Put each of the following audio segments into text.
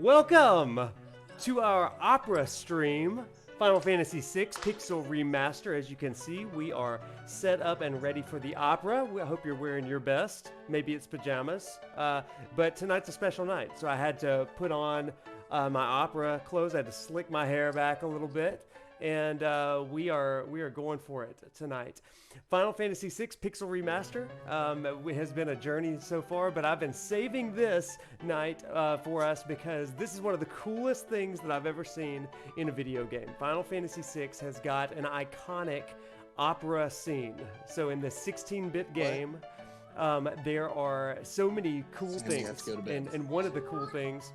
Welcome to our opera stream, Final Fantasy VI Pixel Remaster. As you can see, we are set up and ready for the opera. I hope you're wearing your best. Maybe it's pajamas. But tonight's a special night, so I had to put on my opera clothes. I had to slick my hair back a little bit. And we are going for it tonight. Final Fantasy VI Pixel Remaster has been a journey so far, but I've been saving this night for us because this is one of the coolest things that I've ever seen in a video game. Final Fantasy VI has got an iconic opera scene. So in the 16-bit game, there are so many cool things, and one of the cool things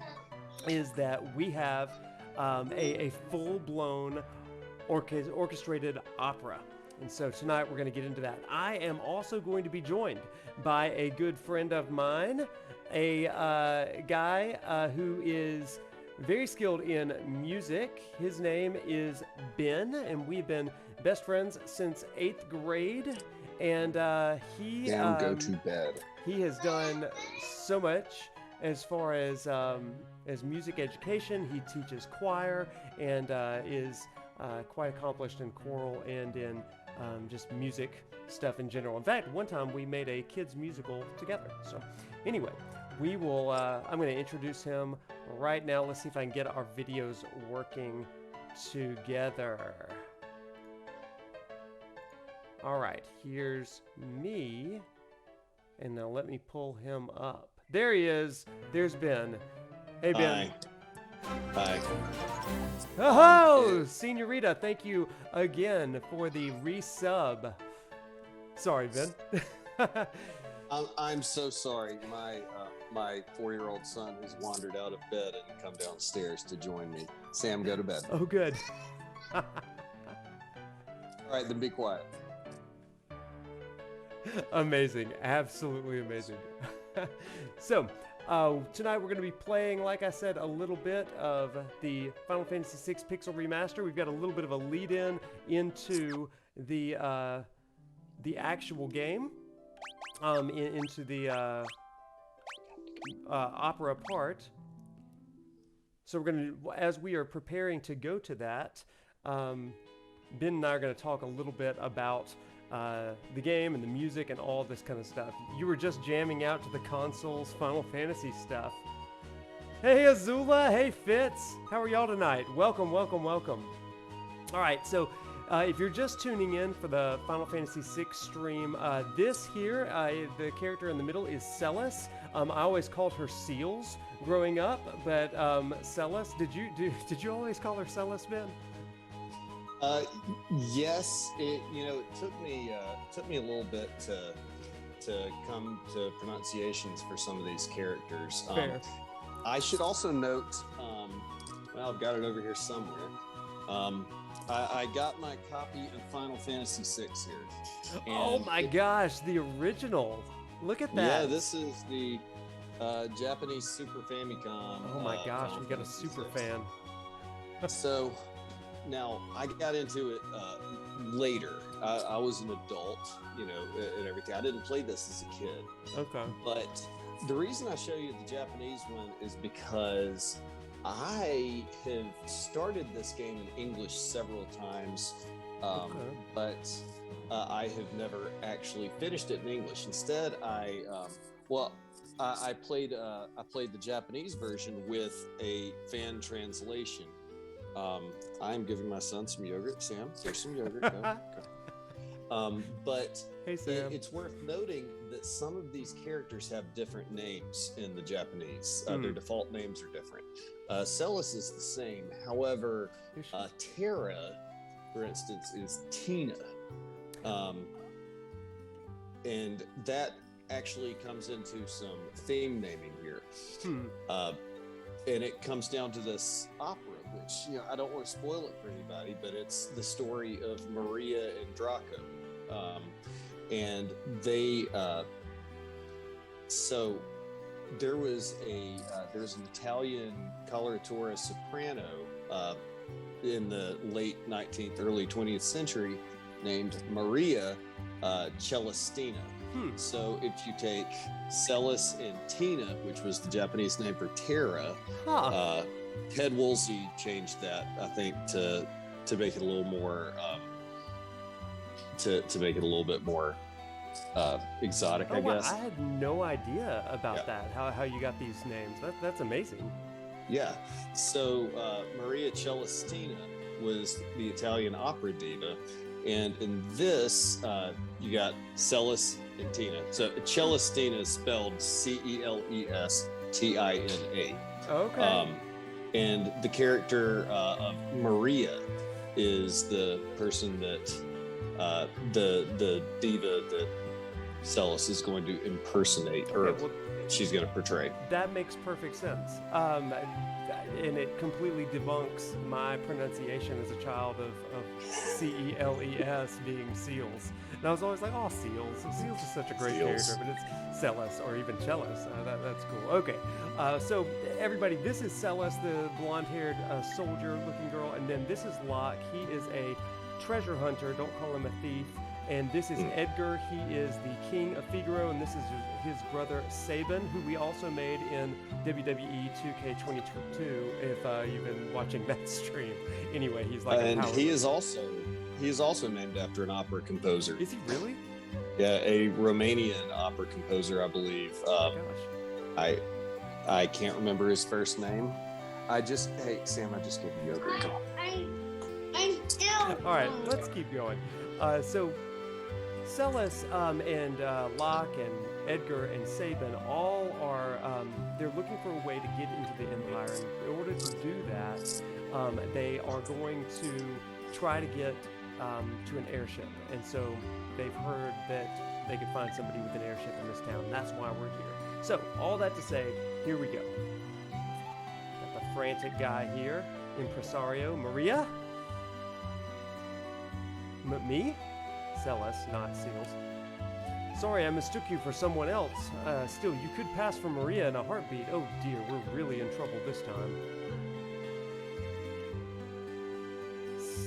is that we have a full-blown orchestrated opera. And so tonight we're going to get into that. I am also going to be joined by a good friend of mine, a guy who is very skilled in music. His name is Ben, and we've been best friends since 8th grade. And he go to bed. He has done so much as far as music education. He teaches choir and is quite accomplished in choral and in just music stuff in general. In fact, one time we made a kids musical together. So anyway, we will, I'm going to introduce him right now. Let's see if I can get our videos working together. All right, here's me. And now let me pull him up. There he is. There's Ben. Hey, Ben. Hi. Oh, Senorita, thank you again for the resub. Sorry, Ben. I'm so sorry. My 4-year-old son has wandered out of bed and come downstairs to join me. Sam, go to bed. Oh, good. All right, then be quiet. Amazing. Absolutely amazing. So, tonight we're going to be playing, like I said, a little bit of the Final Fantasy VI Pixel Remaster. We've got a little bit of a lead-in into the actual game, into the opera part. So we're going to, as we are preparing to go to that, Ben and I are going to talk a little bit about the game and the music and all this kind of stuff. You were just jamming out to the console's Final Fantasy stuff. Hey Azula, hey Fitz, how are y'all tonight? Welcome, welcome, welcome. All right, so if you're just tuning in for the Final Fantasy VI stream, this here, the character in the middle is Celis. I always called her Seals growing up, but Celis, did you always call her Celis, Ben? Yes, it took me a little bit to come to pronunciations for some of these characters. Fair. I should also note, well, I've got it over here somewhere. I got my copy of Final Fantasy VI here. Oh my gosh, the original! Look at that. Yeah, this is the Japanese Super Famicom. Oh my gosh, Final we got a Fantasy super VI. fan. So. Now, I got into it later. I was an adult, and everything. I didn't play this as a kid. Okay. But the reason I show you the Japanese one is because I have started this game in English several times, but I have never actually finished it in English. Instead, I played the Japanese version with a fan translation. I'm giving my son some yogurt. Sam, here's some yogurt. Go. But hey, Sam. It's worth noting that some of these characters have different names in the Japanese. Their default names are different. Celis is the same. However, Terra, for instance, is Tina. And that actually comes into some theme naming here. And it comes down to this opera, which, I don't want to spoil it for anybody, but it's the story of Maria and Draco. And they, so there was an Italian coloratura soprano in the late 19th, early 20th century named Maria Celestina. So if you take Celis and Tina, which was the Japanese name for Terra, Ted Woolsey changed that, I think, to make it a little more to make it a little bit more exotic, I guess. I had no idea about that. How you got these names? That's amazing. Yeah. So Maria Celestina was the Italian opera diva, and in this you got Celis and Tina. So Celestina is spelled Celestina. Okay. And the character of Maria is the person that the diva that Celis is going to impersonate, or she's going to portray. That makes perfect sense. And it completely debunks my pronunciation as a child of Celes being Seals. And I was always like, oh, Seals. Seals is such a great character, but it's Celis or even Celis. That's cool. Okay. So everybody, this is Celis, the blonde-haired soldier-looking girl. And then this is Locke. He is a treasure hunter. Don't call him a thief. And this is Edgar. He is the king of Figaro, and this is his brother Sabin, who we also made in WWE 2K22. If you've been watching that stream, anyway, he's like. And he is also named after an opera composer. Is he really? Yeah, a Romanian opera composer, I believe. Oh my gosh. I can't remember his first name. Hey Sam, I just gave you yogurt. All right, let's keep going. So Celis and Locke and Edgar and Sabin all are, they're looking for a way to get into the Empire. And in order to do that, they are going to try to get to an airship. And so they've heard that they could find somebody with an airship in this town. That's why we're here. So all that to say, here we go. Got the frantic guy here, Impresario. Maria? Me? Celis, not Seals. Sorry, I mistook you for someone else. Still, you could pass for Maria in a heartbeat. Oh dear, we're really in trouble this time.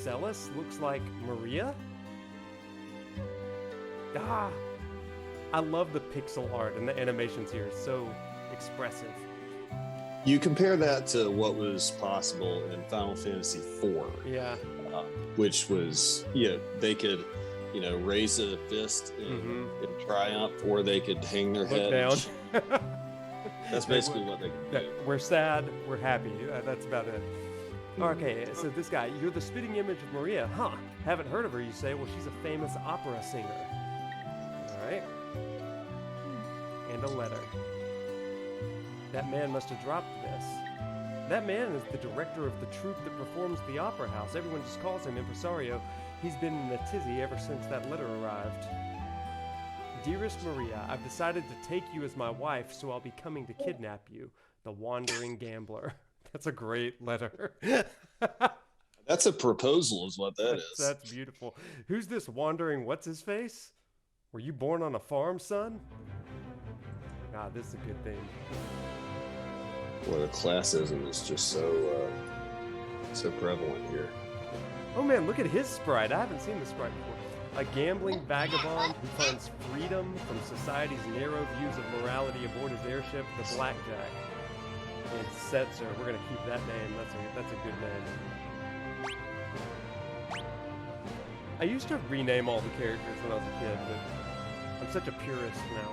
Celis looks like Maria? I love the pixel art and the animations here. It's so expressive. You compare that to what was possible in Final Fantasy IV. Yeah. Which was, they could, raise a fist in triumph, or they could hang their head down. That's basically what they could do. We're sad, we're happy. That's about it. Okay, so this guy, you're the spitting image of Maria. Huh, haven't heard of her, you say? Well, she's a famous opera singer. All right. And a letter. That man must have dropped this. That man is the director of the troupe that performs the opera house. Everyone just calls him Impresario. He's been in a tizzy ever since that letter arrived. Dearest Maria, I've decided to take you as my wife, so I'll be coming to kidnap you, the wandering gambler. That's a great letter. That's a proposal is what that is. That's beautiful. Who's this wandering what's-his-face? Were you born on a farm, son? This is a good thing. Well, the classism is just so prevalent here. Oh man, look at his sprite. I haven't seen the sprite before. A gambling vagabond who finds freedom from society's narrow views of morality aboard his airship, the Blackjack. And Setzer, we're gonna keep that name. That's a good name. I used to rename all the characters when I was a kid, but I'm such a purist now.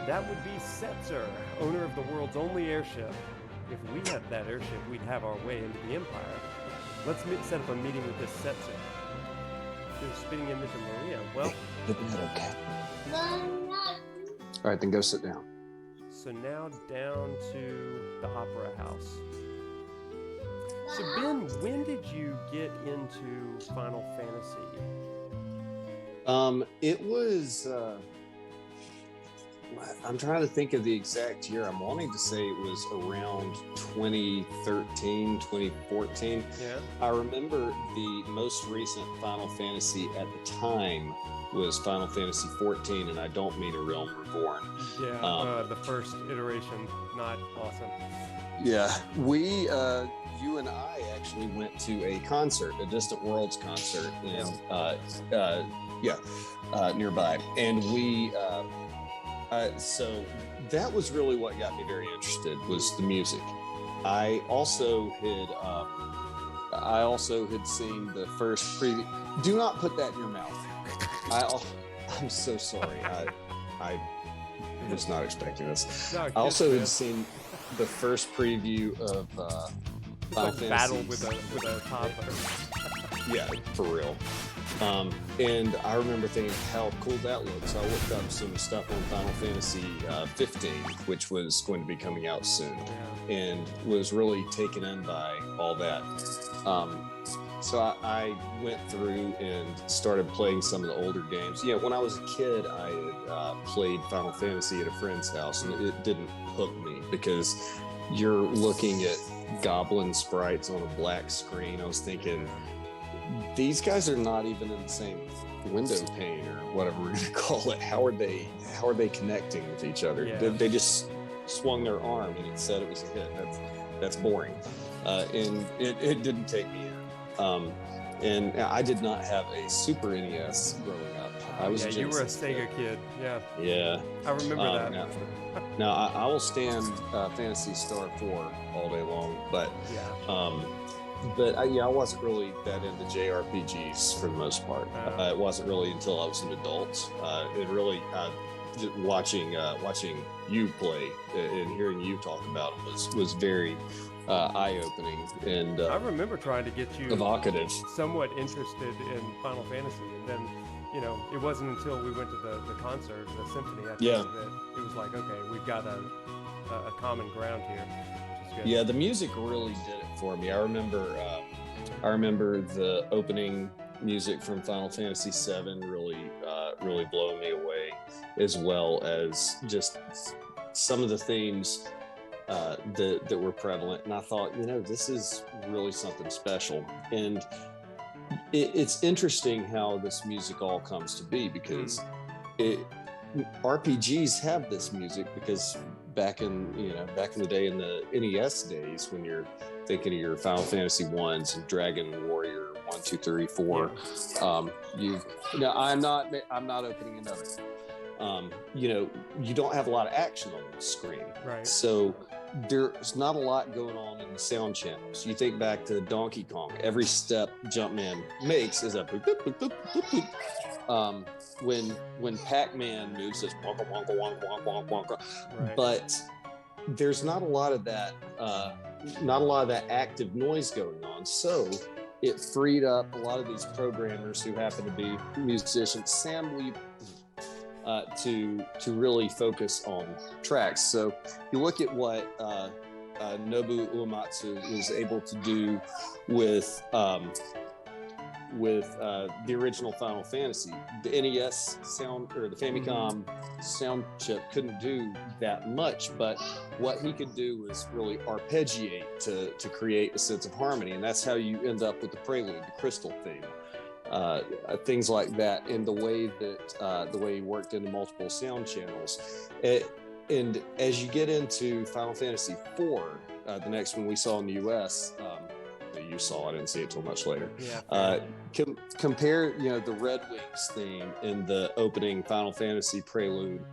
That would be Setzer, owner of the world's only airship. If we had that airship, we'd have our way into the Empire. Let's set up a meeting with this Setzer. The spitting image of Maria. Well, isn't that okay? All right, then go sit down. So now down to the Opera House. So Ben, when did you get into Final Fantasy? It was. I'm trying to think of the exact year. I'm wanting to say it was around 2013, 2014. Yeah. I remember the most recent Final Fantasy at the time was Final Fantasy 14, and I don't mean A Realm Reborn. Yeah, the first iteration, not awesome. Yeah, you and I actually went to a concert, a Distant Worlds concert, and nearby, and so that was really what got me very interested, was the music. I also had seen the first preview. Do not put that in your mouth. I'm so sorry. I was not expecting this. No, I also had seen the first preview of Final Fantasy. Battle with a toddler. Yeah, for real. And I remember thinking how cool that looked. So I looked up some stuff on Final Fantasy 15, which was going to be coming out soon, and was really taken in by all that. So I went through and started playing some of the older games. Yeah, when I was a kid, I had played Final Fantasy at a friend's house, and it didn't hook me because you're looking at goblin sprites on a black screen. I was thinking, these guys are not even in the same window pane or whatever we're going to call it. How are they connecting with each other? Yeah. They just swung their arm and it said it was a hit. That's boring, and it didn't take me in. And I did not have a Super NES growing up. I was you were a Sega kid. Yeah. I remember that. Now I will stand Phantasy Star 4 all day long, but I wasn't really that into JRPGs for the most part. It wasn't really until I was an adult. It really watching you play and hearing you talk about them was very eye-opening, and I remember trying to get you evocative, somewhat interested in Final Fantasy, and then it wasn't until we went to the concert, the symphony, I think, that it was like, okay, we've got a common ground here, which is good. Yeah, the music really did it for me. I remember the opening music from Final Fantasy VII really blowing me away, as well as just some of the themes that were prevalent. And I thought, this is really something special. And it's interesting how this music all comes to be, because RPGs have this music, because back in the day, in the NES days, when you're thinking of your Final Fantasy 1s and Dragon Warrior 1, 2, 3, 4, I'm not opening another. You don't have a lot of action on the screen. Right. So there's not a lot going on in the sound channels. You think back to Donkey Kong, every step Jumpman makes is a boop, boop, boop, boop, boop, boop. When Pac-Man moves, it's wonka, wonka, wonka, wonka, wonka, wonka. Right. But there's not a lot of that active noise going on. So it freed up a lot of these programmers who happen to be musicians, to really focus on tracks. So you look at what Nobu Uematsu was able to do with the original Final Fantasy. The NES sound, or the Famicom sound chip, couldn't do that much, but what he could do was really arpeggiate to create a sense of harmony, and that's how you end up with the prelude, the crystal theme. Things like that, and the way he worked into multiple sound channels. And as you get into Final Fantasy IV, the next one we saw in the US, you saw, I didn't see it till much later. Compare the Red Wings theme in the opening Final Fantasy prelude.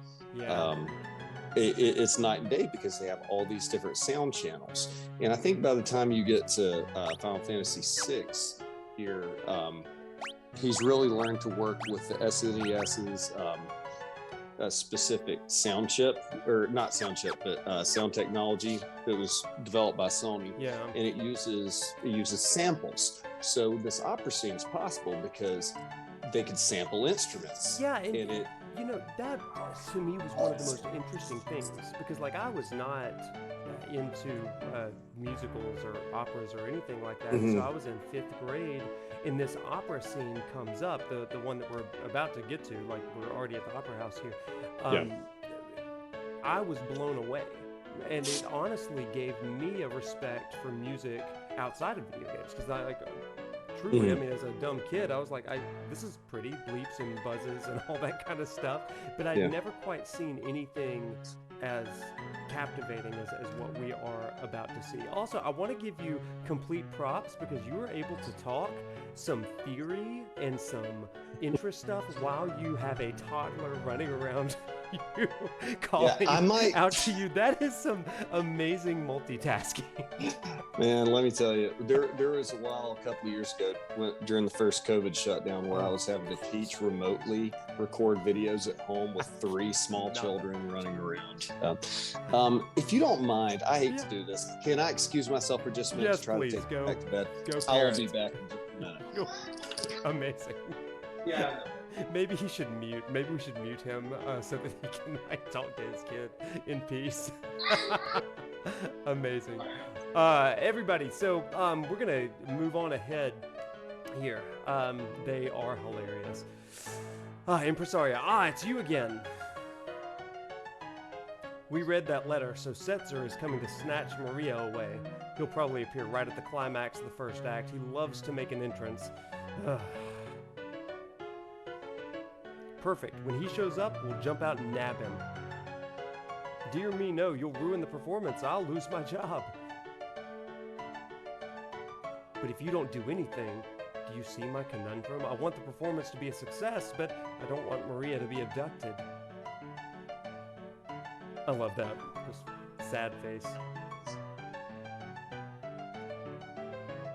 It's night and day, because they have all these different sound channels. And I think by the time you get to Final Fantasy VI here, he's really learned to work with the SNES's specific sound chip, or not sound chip, but sound technology that was developed by Sony. And it uses samples. So this opera scene is possible because they could sample instruments. That to me was one of the most interesting things, because I was not into musicals or operas or anything like that. So I was in 5th grade, and this opera scene comes up, the one that we're about to get to, we're already at the Opera House here. I was blown away, and it honestly gave me a respect for music outside of video games, because truly, I mean, as a dumb kid, I was like, this is pretty, bleeps and buzzes and all that kind of stuff, but I'd never quite seen anything as captivating as what we are are about to see. Also, I want to give you complete props because you were able to talk some theory and some interest stuff while you have a toddler running around you, calling out to you. That is some amazing multitasking. Man, let me tell you, there was a while a couple of years ago during the first COVID shutdown where I was having to teach remotely, record videos at home with 3 small children running around. If you don't mind, I hate to do this. Can I excuse myself for just a minute to try to take you back to bed? I'll be back in just a minute. Amazing. Yeah. Maybe he should mute. Maybe we should mute him so that he can talk to his kid in peace. Amazing. Everybody, so we're gonna move on ahead here. They are hilarious. Impresaria, it's you again. We read that letter, so Setzer is coming to snatch Maria away. He'll probably appear right at the climax of the first act. He loves to make an entrance. Perfect. When he shows up, we'll jump out and nab him. Dear me, no, you'll ruin the performance. I'll lose my job. But if you don't do anything, do you see my conundrum? I want the performance to be a success, but I don't want Maria to be abducted. I love that. Just sad face.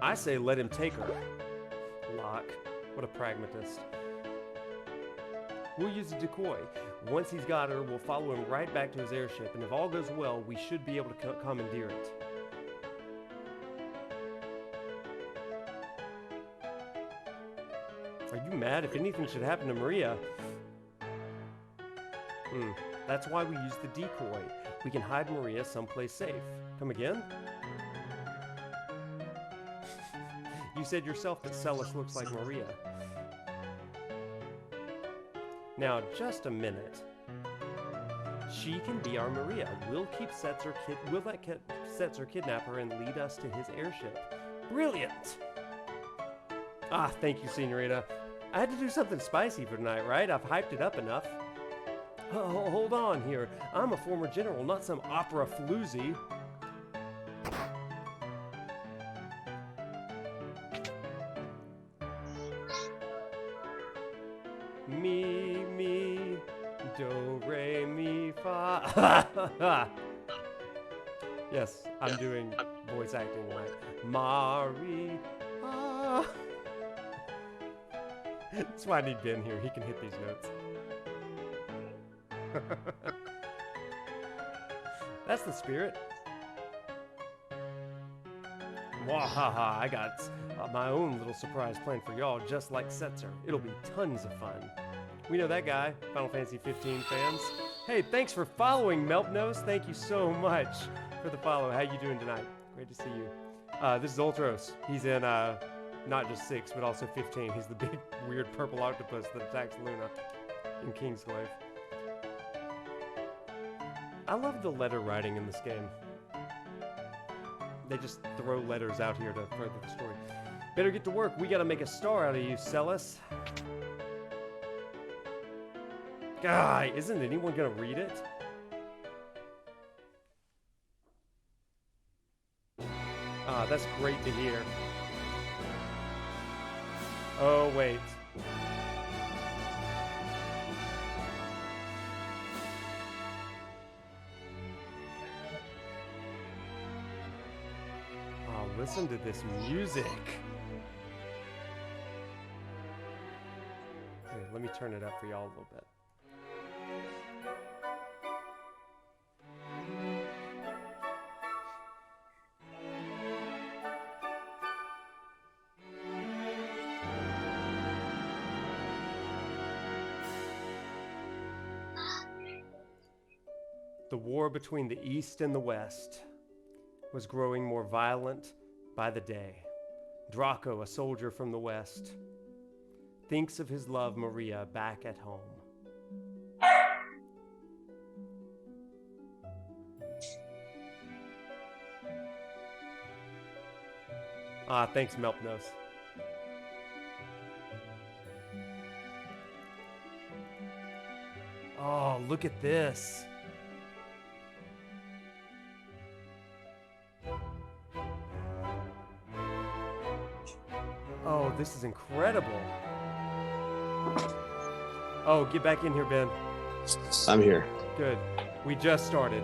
I say let him take her. Locke. What a pragmatist. We'll use a decoy. Once he's got her, we'll follow him right back to his airship, and if all goes well, we should be able to commandeer it. Are you mad? If anything should happen to Maria... That's why we use the decoy. We can hide Maria someplace safe. Come again? You said yourself that Celis looks like Maria. Now, just a minute. She can be our Maria. We'll let Setzer kidnap her and lead us to his airship. Brilliant! Thank you, Senorita. I had to do something spicy for tonight, right? I've hyped it up enough. Hold on here. I'm a former general, not some opera floozy. Mi, do, re, mi, fa. Yes, I'm doing voice acting like Mari. That's why I need Ben here. He can hit these notes. That's the spirit. Wahaha, I got my own little surprise planned for y'all, just like Setzer. It'll be tons of fun. We know that guy, Final Fantasy 15 fans. Hey, thanks for following, Melpnose. Thank you so much for the follow. How you doing tonight? Great to see you. This is Ultros. He's in not just 6, but also 15. He's the big, weird purple octopus that attacks Luna in Kingsglaive. I love the letter writing in this game. They just throw letters out here to further the story. Better get to work. We gotta make a star out of you, Celis. God, isn't anyone gonna read it? That's great to hear. Oh, wait. Listen to this music. Here, let me turn it up for y'all a little bit. The war between the East and the West was growing more violent by the day. Draco, a soldier from the West, thinks of his love Maria back at home. Thanks, Melpnose. Oh, look at this. Oh, this is incredible. Oh, get back in here, Ben. I'm here. Good. We just started.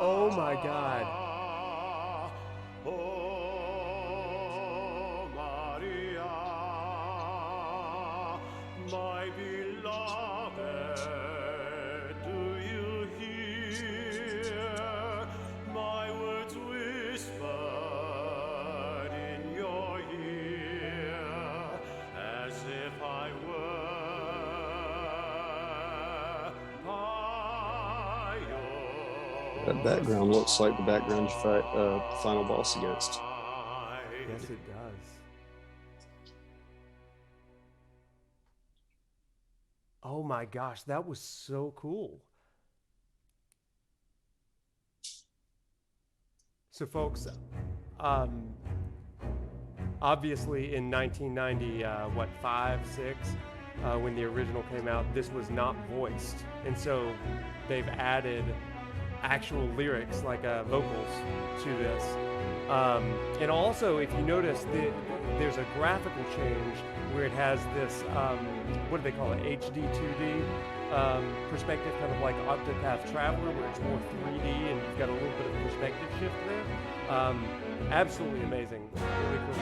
Oh my God. Oh Maria, my beloved, do you hear my words whispered in your ear, as if I were by your That background looks like the background you fight final boss against. Yes, it does. Oh my gosh, that was so cool. So folks, obviously in 1990, what, 5, 6, when the original came out, this was not voiced. And so they've added actual lyrics, like vocals, to this. And also, if you notice, there's a graphical change where it has this, what do they call it, HD 2D perspective, kind of like Octopath Traveler, where it's more 3D and you've got a little bit of perspective shift there. Absolutely amazing. Really cool.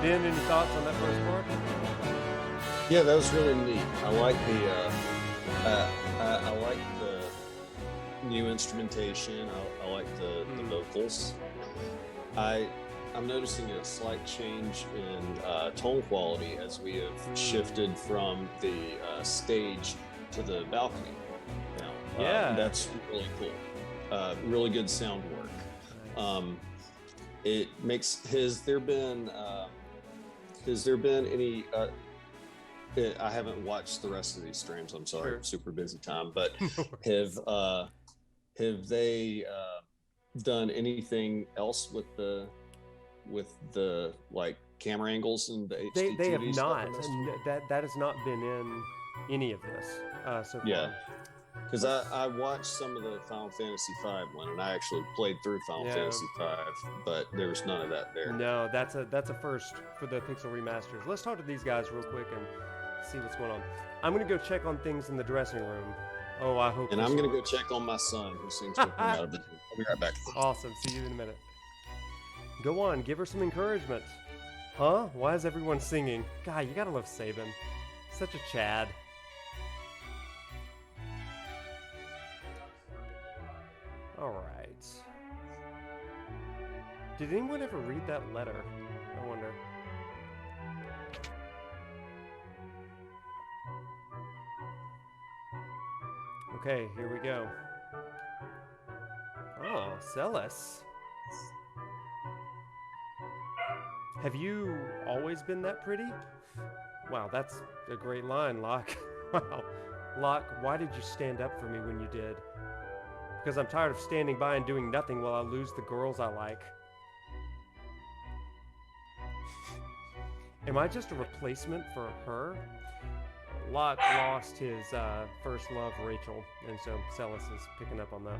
Ben, any thoughts on that first part? Yeah, that was really neat. I like the new instrumentation. I like the vocals. I'm noticing a slight change in tone quality as we have shifted from the stage to the balcony. Now, Yeah. that's really cool. Really good sound work. It makes. Has there been any? I haven't watched the rest of these streams. I'm sorry, Sure. super busy time. But have they done anything else with the like camera angles and the HD? They have 2D stuff not. in this? That has not been in any of this so far. Yeah, because I watched some of the Final Fantasy V one, and I actually played through Final Yeah. Fantasy V, but there was none of that there. No, that's a first for the Pixel remasters. Let's talk to these guys real quick and see what's going on. I'm gonna go check on things in the dressing room. Oh, I hope. And this I'm gonna works. go check on my son, who sings with me out of the. I'll be right back. Awesome. See you in a minute. Go on, give her some encouragement. Huh? Why is everyone singing? God, you gotta love Saban. Such a Chad. All right. Did anyone ever read that letter? I wonder. Okay, here we go. Oh, Celis. Have you always been that pretty? Wow, that's a great line, Locke. Wow. Locke, why did you stand up for me when you did? Because I'm tired of standing by and doing nothing while I lose the girls I like. Am I just a replacement for her? Locke lost his first love, Rachel, and so Celis is picking up on that.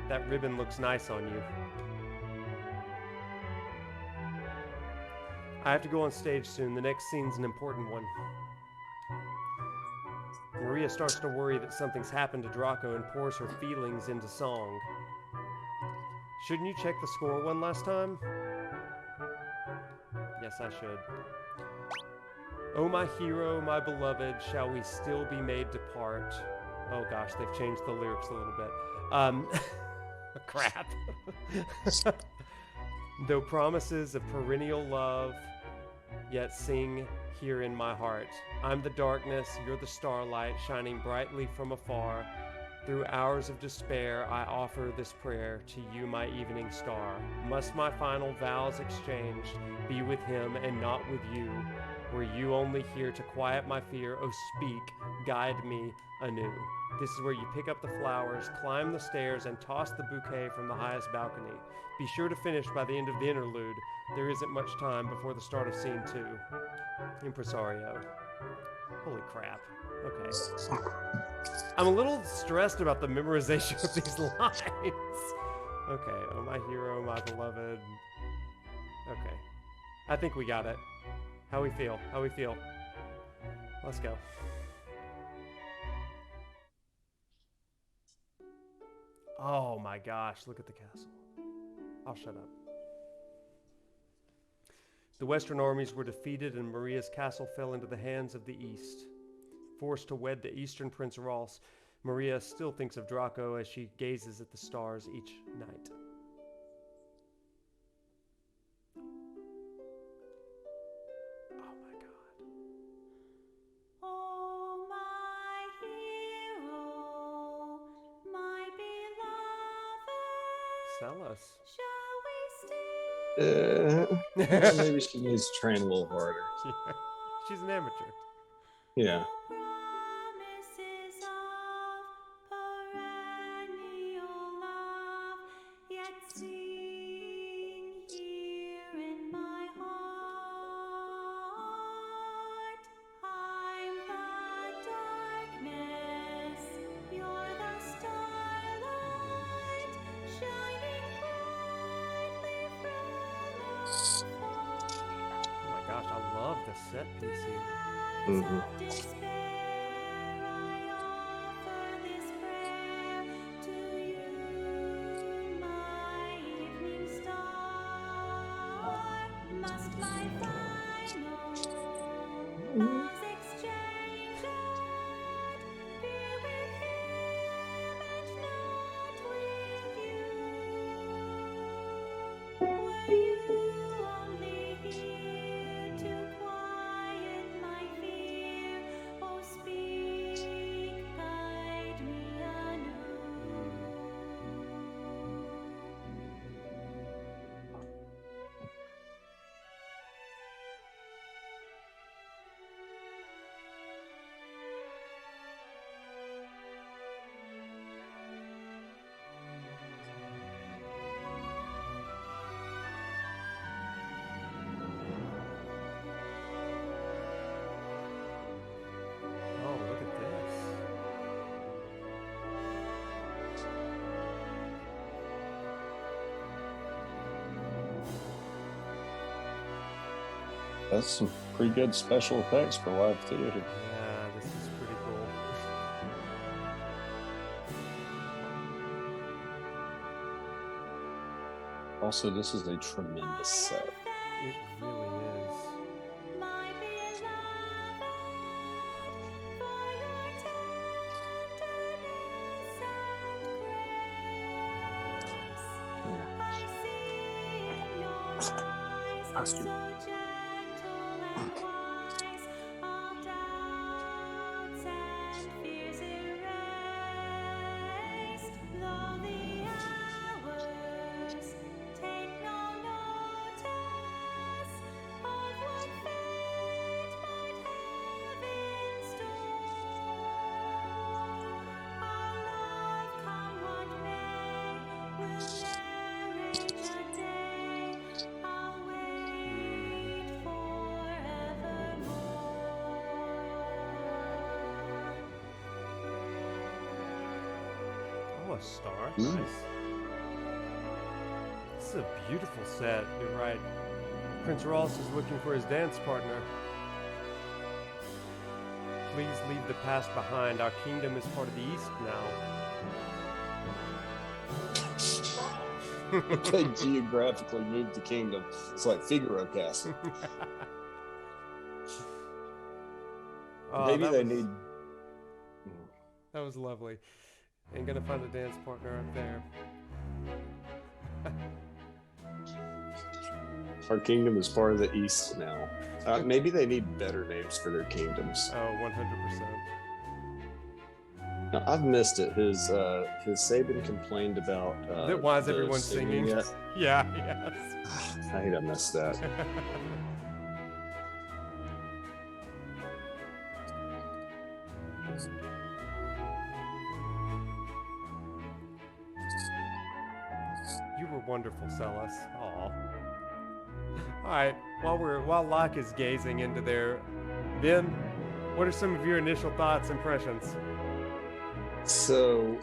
That ribbon looks nice on you. I have to go on stage soon. The next scene's an important one. Maria starts to worry that something's happened to Draco and pours her feelings into song. Shouldn't you check the score one last time? Yes, I should. Oh, my hero, my beloved, shall we still be made to part? Oh gosh, they've changed the lyrics a little bit. Crap. Though promises of perennial love, yet sing here in my heart. I'm the darkness, you're the starlight, shining brightly from afar. Through hours of despair, I offer this prayer to you, my evening star. Must my final vows exchanged be with him and not with you? Were you only here to quiet my fear? Oh, speak, guide me anew. This is where you pick up the flowers, climb the stairs, and toss the bouquet from the highest balcony. Be sure to finish by the end of the interlude. There isn't much time before the start of scene 2. Impresario. Holy crap. Okay. I'm a little stressed about the memorization of these lines. Okay, oh my hero, my beloved. Okay. I think we got it. How we feel? How we feel? Let's go. Oh my gosh, look at the castle. I'll shut up. The Western armies were defeated and Maria's castle fell into the hands of the East. Forced to wed the Eastern Prince Ross, Maria still thinks of Draco as she gazes at the stars each night. Oh my God. Oh, my hero, my beloved. Sell us. Shall we stay? Well, maybe she needs to train a little harder. She's an amateur. Yeah. Promises of perennial love, yet sing here in my heart. I'm the darkness, you're the starlight, shining brightly from afar. Oh my gosh, I love the set piece here. Mhm. Of despair, I offer this prayer to you, my evening star. Must my final love's exchanged be with him and not with you? Were you only here to quiet my fear? Oh, speak, guide me anew. Oh, look at this. That's some pretty good special effects for live theater. Yeah, this is pretty cool. Also, this is a tremendous set. It really is. My beloved, for your tenderness and grace, I see in your eyes, so gentle and wise, all doubts and fears erased. Though the hours take no notice of what fate might have in store, our love, come what may, will narrate a day I'll wait forevermore. Oh, a star. Nice. This is a beautiful set. You're right. Prince Ross is looking for his dance partner. Please leave the past behind. Our kingdom is part of the East now. They geographically moved the kingdom. It's like Figaro Castle. Oh, Maybe that they was- need. That was lovely. And gonna find a dance partner up there. Our kingdom is part of the East now. Maybe they need better names for their kingdoms. Oh, 100%. Now, I've missed it. Has Saban complained about Why is the everyone singing? yet? Yeah, yes. I hate I missed that. You were wonderful, Celis. Aw. Alright, while Locke is gazing into there, Ben, what are some of your initial thoughts, impressions? So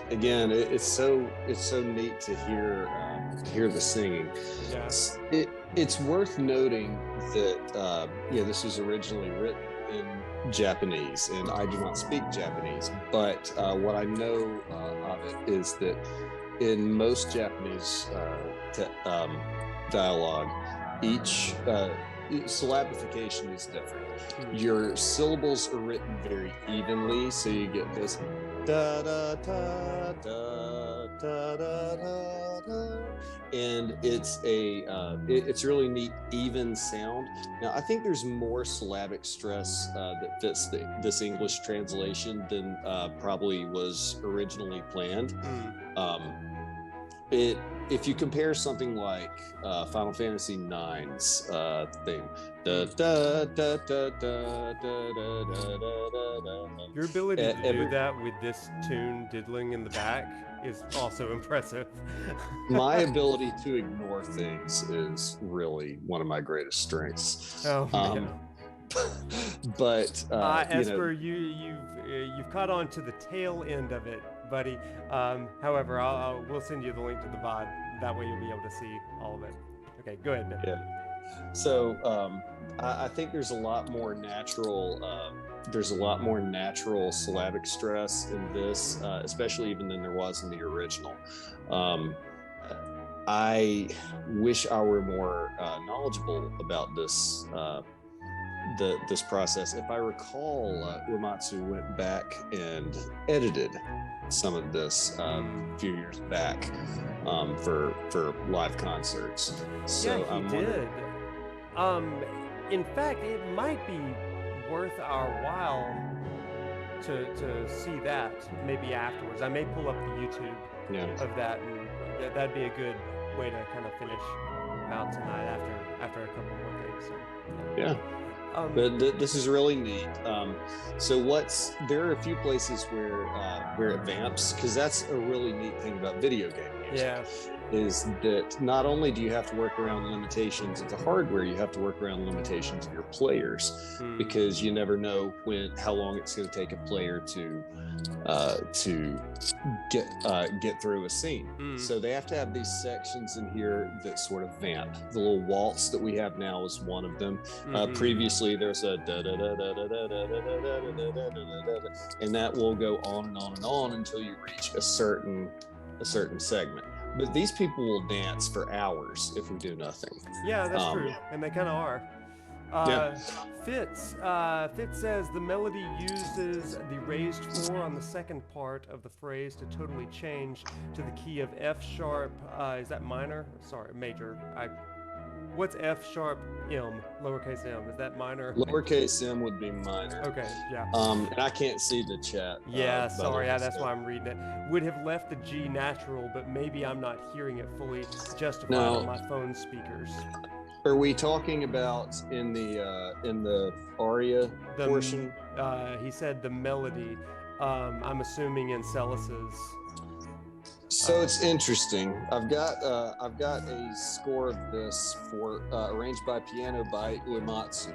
again, it's so neat to hear the singing. Yes. It's worth noting that this was originally written in Japanese, and I do not speak Japanese, but what I know of it is that in most Japanese dialogue, each syllabification is different. Your syllables are written very evenly, so you get this da da da da da da da da, and it's it's really neat, even sound. Now, I think there's more syllabic stress that fits this English translation than probably was originally planned. If you compare something like Final Fantasy IX's theme, da, da, da, da, da, da, da, da, da, Your ability to do that with this tune diddling in the back is also impressive. my ability to ignore things is really one of my greatest strengths. Oh man. But Esper, you've caught on to the tail end of it, buddy. However, we'll send you the link to the VOD. That way you'll be able to see all of it. Okay, go ahead, Ben. Yeah. So I think there's a lot more natural. There's a lot more natural syllabic stress in this, especially even than there was in the original. I wish I were more knowledgeable about this. This process. If I recall, Uematsu went back and edited some of this a few years back for live concerts. So yeah, he did. In fact, it might be worth our while to see that maybe afterwards. I may pull up the YouTube of that, and that'd be a good way to kind of finish out tonight after a couple more things. So, yeah. But this is really neat. So there are a few places where it vamps, because that's a really neat thing about video game music. Yeah. Is that not only do you have to work around limitations of the hardware, you have to work around limitations of your players, because you never know how long it's going to take a player to get through a scene. So they have to have these sections in here that sort of vamp. The little waltz that we have now is one of them. Previously, there's a da da da da da da da da da da da da, and that will go on and on and on until you reach a certain segment. But these people will dance for hours if we do nothing. Yeah, that's true, and they kind of are. Fitz says the melody uses the raised 4 on the second part of the phrase to totally change to the key of F sharp. Is that minor? Sorry, major. What's F sharp M, lowercase m? Is that minor? Lowercase m would be minor. Okay, yeah. And I can't see the chat. Yeah, sorry, that's why I'm reading it. Would have left the G natural, but maybe I'm not hearing it fully justified on my phone speakers. Are we talking about in the aria portion? He said the melody. I'm assuming in Celis's. So it's interesting. I've got a score of this for arranged by piano by Uematsu.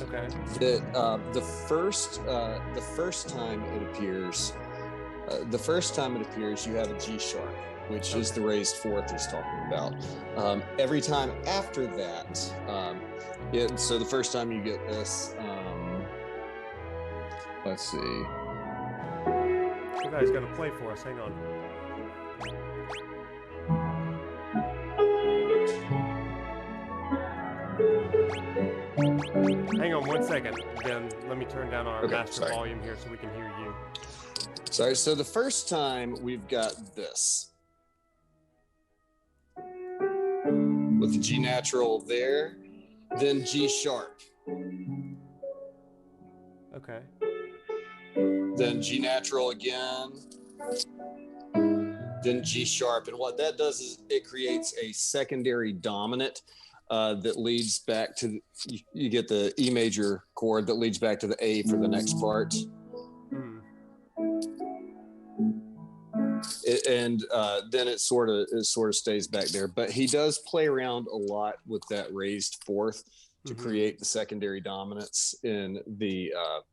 Okay. That the first time it appears, you have a G sharp, which is the raised fourth he's talking about. Every time after that, so the first time you get this, let's see. You guys got to play for us. Hang on. Hang on 1 second, Ben. Let me turn down our master volume here so we can hear you. Sorry, so the first time we've got this. With the G natural there, then G sharp. Okay. Then G natural again. Then G sharp. And what that does is it creates a secondary dominant that leads back to you get the E major chord that leads back to the A for the next part. And then it sort of stays back there. But he does play around a lot with that raised fourth to create the secondary dominance in the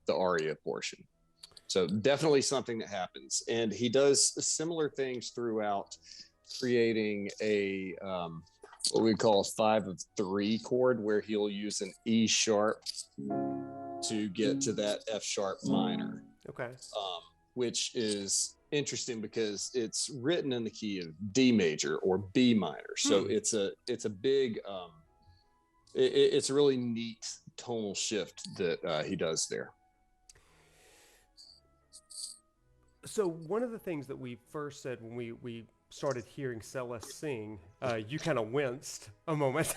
aria portion. So definitely something that happens. And he does similar things throughout, creating a what we call a 5-of-3 chord, where he'll use an E sharp to get to that F sharp minor. Okay. Which is interesting because it's written in the key of D major or B minor. So it's a big it's a really neat tonal shift that he does there. So one of the things that we first said when we started hearing Celeste sing, you kind of winced a moment.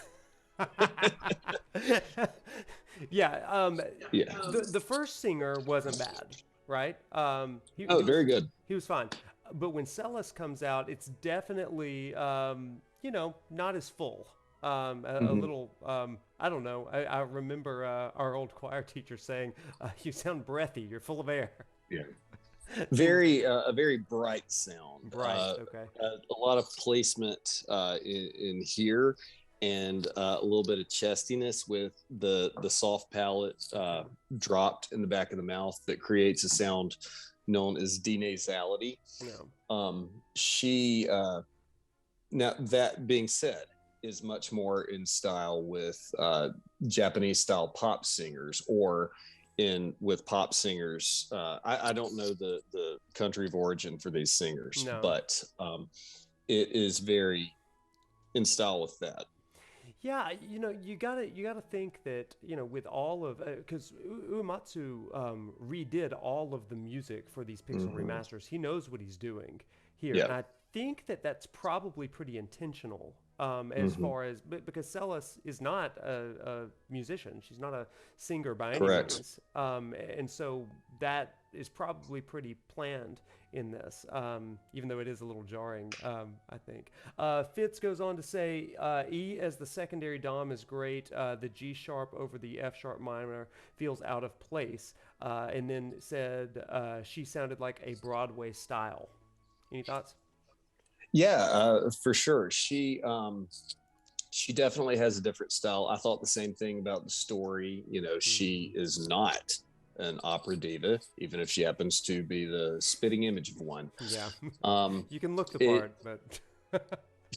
Yeah. The first singer wasn't bad, right? Very good. He was fine. But when Celeste comes out, it's definitely, not as full. A little, I don't know. I remember our old choir teacher saying, you sound breathy. You're full of air. Yeah. A very bright sound. Bright, okay. A lot of placement in here, and a little bit of chestiness with the soft palate dropped in the back of the mouth that creates a sound known as denasality. She, now that being said, is much more in style with Japanese style pop singers, or with pop singers. I don't know the country of origin for these singers, but it is very in style with that. Yeah, you gotta think that, with all of, because Uematsu redid all of the music for these Pixel remasters. He knows what he's doing here, and I think that that's probably pretty intentional. As far as, because Celeste is not a musician, she's not a singer by any means, and so that is probably pretty planned in this, even though it is a little jarring, I think. Fitz goes on to say, E as the secondary dom is great. The G sharp over the F sharp minor feels out of place, and then said she sounded like a Broadway style. Any thoughts? Yeah, for sure. She definitely has a different style. I thought the same thing about the story. She is not an opera diva, even if she happens to be the spitting image of one. Yeah. You can look the part, but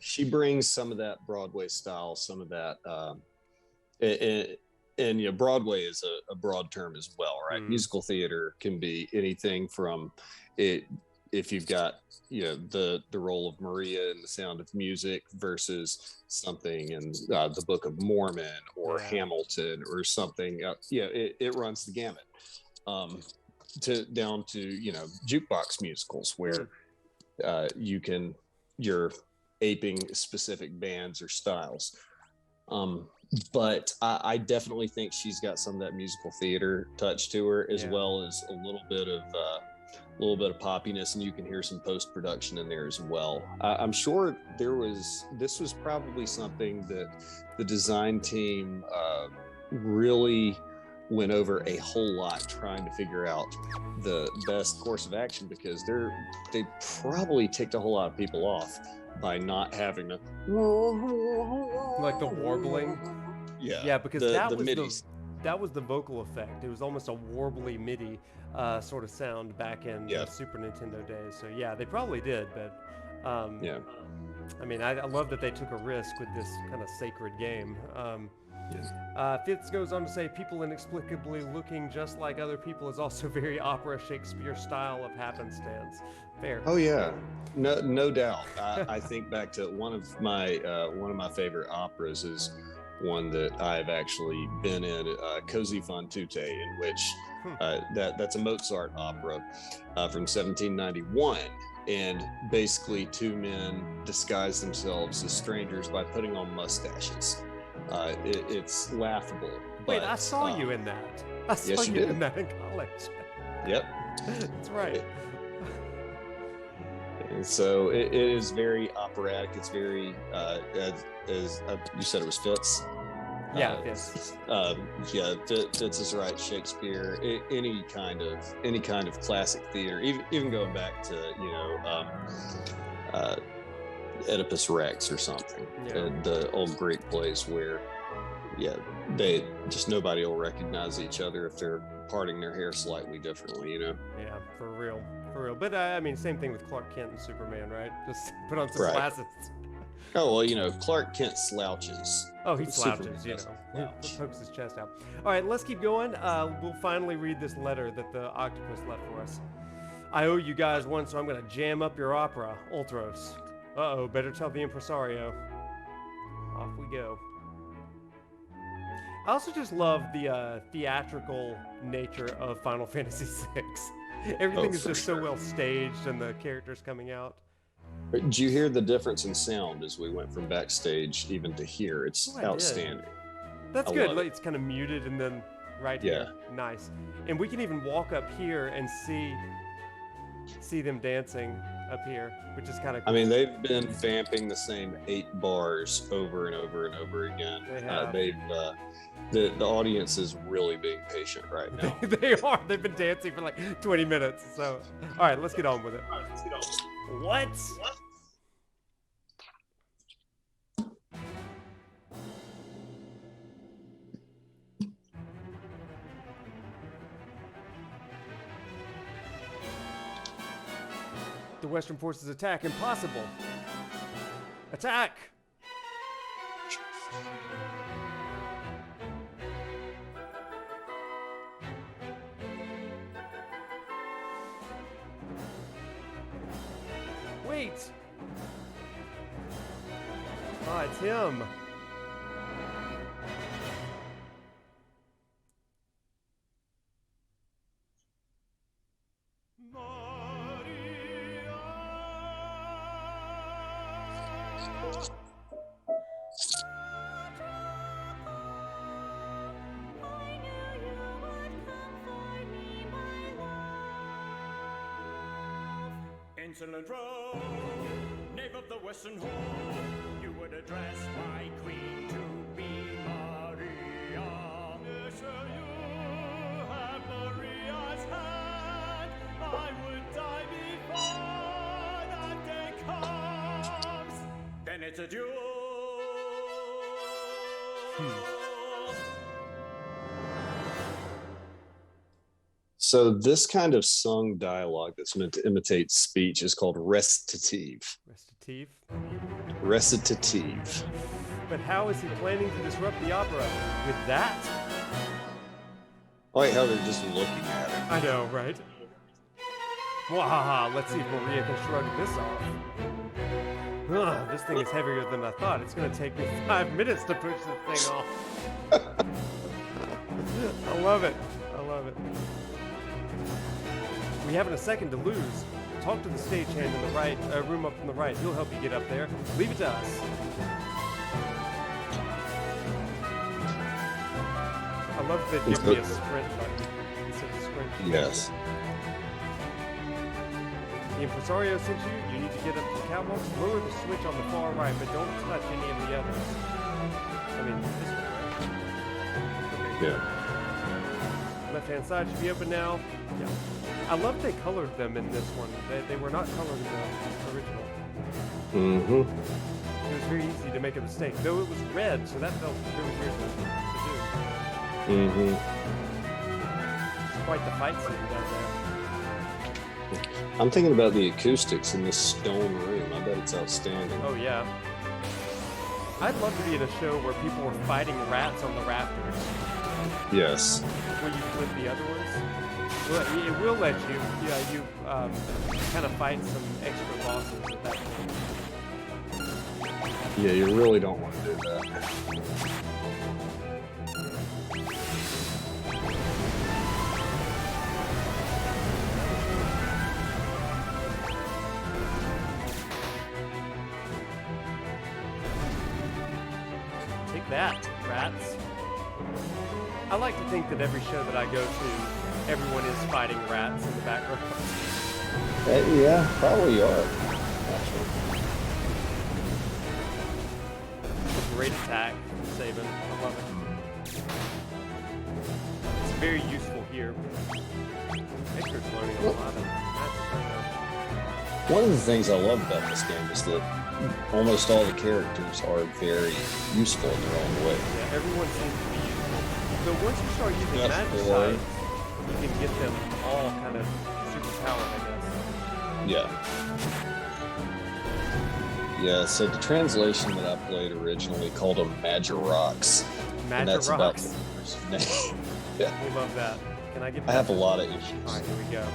she brings some of that Broadway style, some of that, and Broadway is a broad term as well, right? Musical theater can be anything from it. If you've got, the role of Maria in The Sound of Music versus something in the Book of Mormon or Hamilton or something, it runs the gamut, down to jukebox musicals where you're aping specific bands or styles. But I definitely think she's got some of that musical theater touch to her, as well as a little bit of poppiness, and you can hear some post-production in there as well. I'm sure this was probably something that the design team really went over a whole lot, trying to figure out the best course of action, because they probably ticked a whole lot of people off by not having a like the warbling. Yeah, because that was the vocal effect. It was almost a warbly MIDI sort of sound back in the Super Nintendo days. So yeah, they probably did, but I mean, I love that they took a risk with this kind of sacred game. Fitz goes on to say, people inexplicably looking just like other people is also very opera Shakespeare style of happenstance. Fair. Oh yeah, no doubt. I think back to one of my favorite operas is one that I've actually been in, Così fan tutte, in which that's a Mozart opera from 1791, and basically two men disguise themselves as strangers by putting on mustaches. It's laughable. Wait, I saw you in that. I saw you in that in college. Yep. That's right. And so it is very operatic. It's very, is you said it was Fitz. Yeah, Fitz. Fitz is right. Shakespeare, any kind of classic theater, even going back to Oedipus Rex or something, the old Greek plays where they just nobody will recognize each other if they're parting their hair slightly differently, Yeah, for real. But I mean, same thing with Clark Kent and Superman, right? Just put on some glasses. Oh well, Clark Kent slouches. Oh, he slouches, pokes his chest out. All right, let's keep going. We'll finally read this letter that the octopus left for us. I owe you guys one, so I'm gonna jam up your opera, Ultros. Uh-oh, better tell the impresario. Off we go. I also just love the theatrical nature of Final Fantasy VI. Everything is just so well staged, and the characters coming out. Did you hear the difference in sound as we went from backstage even to here? It's outstanding. That's good. It's kind of muted and then here. Nice. And we can even walk up here and see them dancing up here, which is kind of cool. I mean, they've been vamping the same 8 bars over and over and over again. They have. The audience is really being patient right now. They are. They've been dancing for like 20 minutes. So, all right, let's get on with it. What? The Western forces attack. Impossible. Attack! Wait! Oh, it's him. Insolent rogue, knave of the Western Hall, you would address my queen to be Maria. Monsieur, you have Maria's hand. I would die before that day comes. Then it's a duel. So this kind of sung dialogue that's meant to imitate speech is called recitative. Recitative. But how is he planning to disrupt the opera? With that? I like how they're just looking at him. I know, right? Wahaha, let's see if Maria can shrug this off. Ugh, this thing is heavier than I thought. It's going to take me 5 minutes to push this thing off. I love it. We haven't a second to lose. Talk to the stagehand in the right room up on the right. He'll help you get up there. Leave it to us. I love that they give me a sprint button instead of sprint. Yes. The impresario sent you. You need to get up to the catwalk. Lower the switch on the far right, but don't touch any of the others. I mean, this one, right? Okay. Yeah. Left-hand side should be open now. Yeah. I love they colored them in this one. They were not colored in the original. Mm-hmm. It was very easy to make a mistake, though it was red, so that felt really weird to do. Mm-hmm. It's quite the fight scene down there. I'm thinking about the acoustics in this stone room. I bet it's outstanding. Oh yeah. I'd love to be in a show where people were fighting rats on the rafters. Yes. Where you flip the other ones. Well, it will let you. Yeah, you kind of fight some extra bosses at that point. Yeah, you really don't want to do that. Take that, rats. I like to think that every show that I go to, everyone is fighting rats in the background. Yeah, probably are. Actually. great attack from Saban. I love it. It's very useful here. Edgar's learning a lot of magic right now. One of the things I love about this game is that almost all the characters are very useful in their own way. Yeah, everyone seems to be useful. So once you start using Yes, magic they are. sites, you can get them all kind of superpowered, I guess. Yeah. Yeah, so the translation that I played originally called them Majorocks. And Magic that's about rocks. the first name. Yeah. We love that. Can I get I that? have a lot of issues. All right, here we go.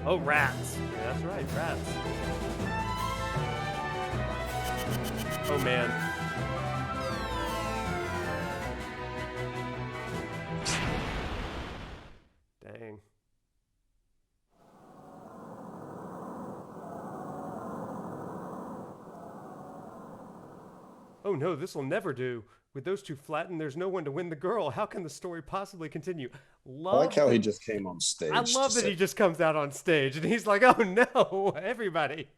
Oh, rats. Yeah, that's right, rats. Oh, man. Dang. Oh no, this will never do. With those two flattened, there's no one to win the girl. How can the story possibly continue? I like how that- he just came on stage. I love that he just comes out on stage and he's like, oh no, everybody.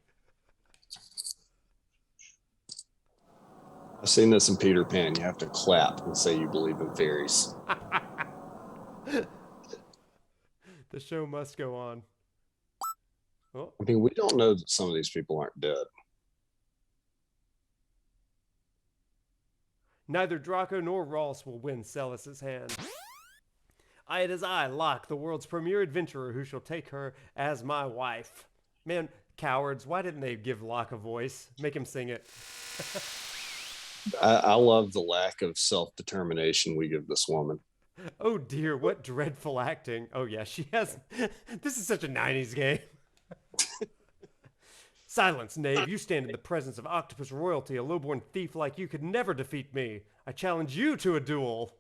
I've seen this in Peter Pan. You have to clap and say you believe in fairies. The show must go on. Oh, I mean, we don't know that some of these people aren't dead. neither Draco nor Ross will win Celis's hand. It is I, Locke, the world's premier adventurer, who shall take her as my wife. Man, cowards, why didn't they give Locke a voice? Make him sing it. I love the lack of self-determination we give this woman. Oh dear, what dreadful acting. Oh yeah, she has... This is such a 90s game. Silence, knave. You stand in the presence of octopus royalty. A lowborn thief like you could never defeat me. I challenge you to a duel.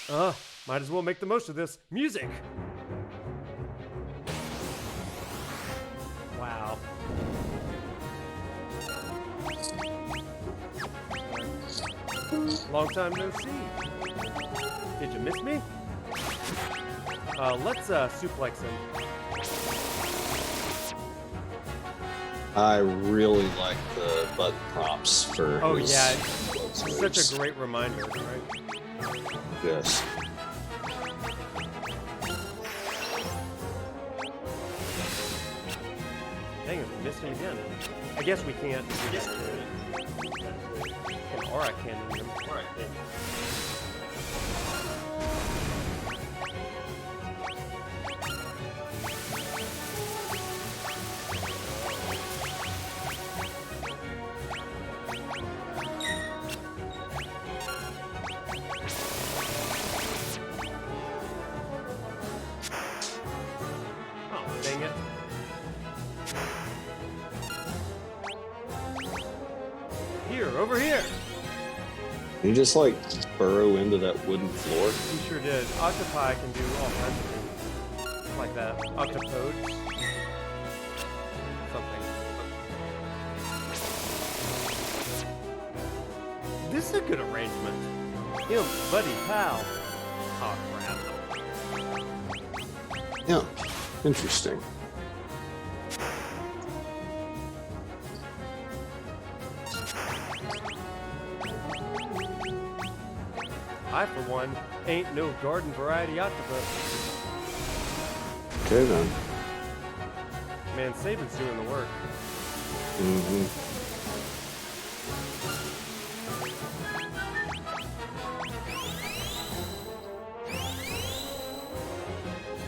Might as well make the most of this. Music! Wow. Long time no see. Did you miss me? Let's suplex him. I really like the button prompts for Oh his yeah, moves. such a great reminder, right? Yes. Dang it, we missed him again. I guess we can't. Can aura cannon him. Oh, dang it. Here, over here. You just like burrow into that wooden floor. He sure did. Octopi can do all kinds of things. Like that. Octopodes. Something. This is a good arrangement. Him, buddy, pal. Oh, crap. Yeah. Interesting. I, for one, ain't no garden variety octopus. Okay then. Man, Saban's doing the work. Mm-hmm.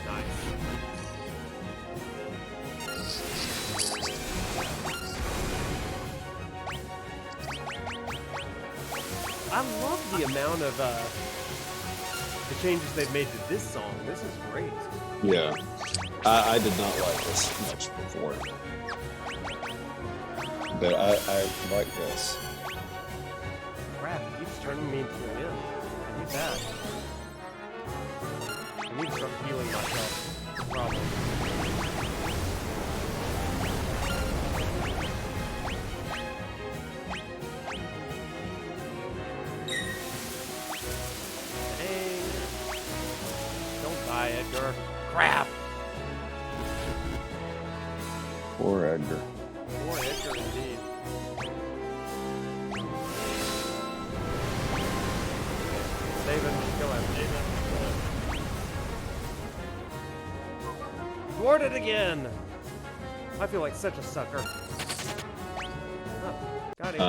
Nice. I love the amount of the changes they've made to this song. This is great. Yeah. I did not like this much before. But I like this. Crap, it keeps turning me into an imp. I need that. I need to start healing myself. Problem. Dang. Don't die, Edgar. Crap! Poor Edgar. Poor Edgar indeed. thwarted again. I feel like such a sucker. Oh, got him.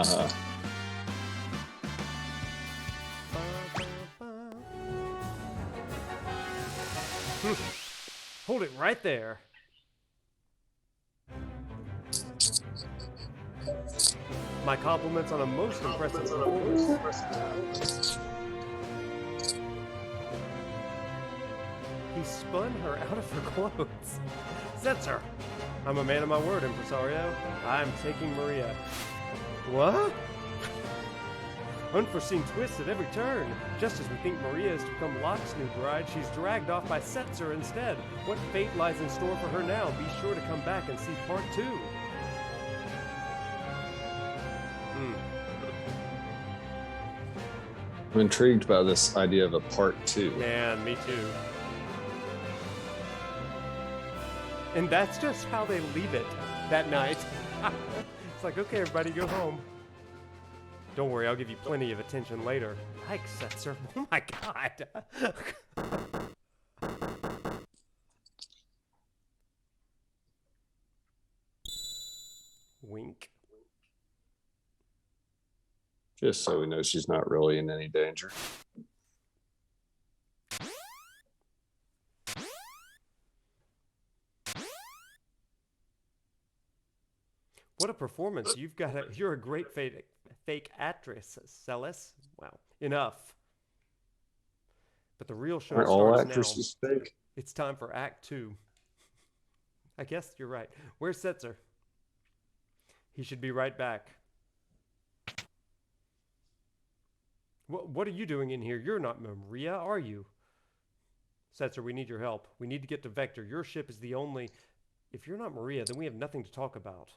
Hold it right there. My compliments on a most impressive performance. He spun her out of her clothes. Setzer! I'm a man of my word, impresario. I'm taking Maria. What? Unforeseen twists at every turn. Just as we think Maria is to become Locke's new bride, she's dragged off by Setzer instead. What fate lies in store for her now? Be sure to come back and see part 2. I'm intrigued by this idea of a part 2. Man, me too. And that's just how they leave it that night. It's like, okay, everybody, go home. Don't worry, I'll give you plenty of attention later. Yikes, Setzer. Oh my god. Wink. Just so we know she's not really in any danger. What a performance. You're a great fake actress, Celis. Wow. Enough. But the real show Aren't all starts actresses now. fake? It's time for Act 2. I guess you're right. Where's Setzer? He should be right back. What are you doing in here? You're not Maria, are you? Setzer, we need your help. We need to get to Vector. Your ship is the only... If you're not Maria, then we have nothing to talk about.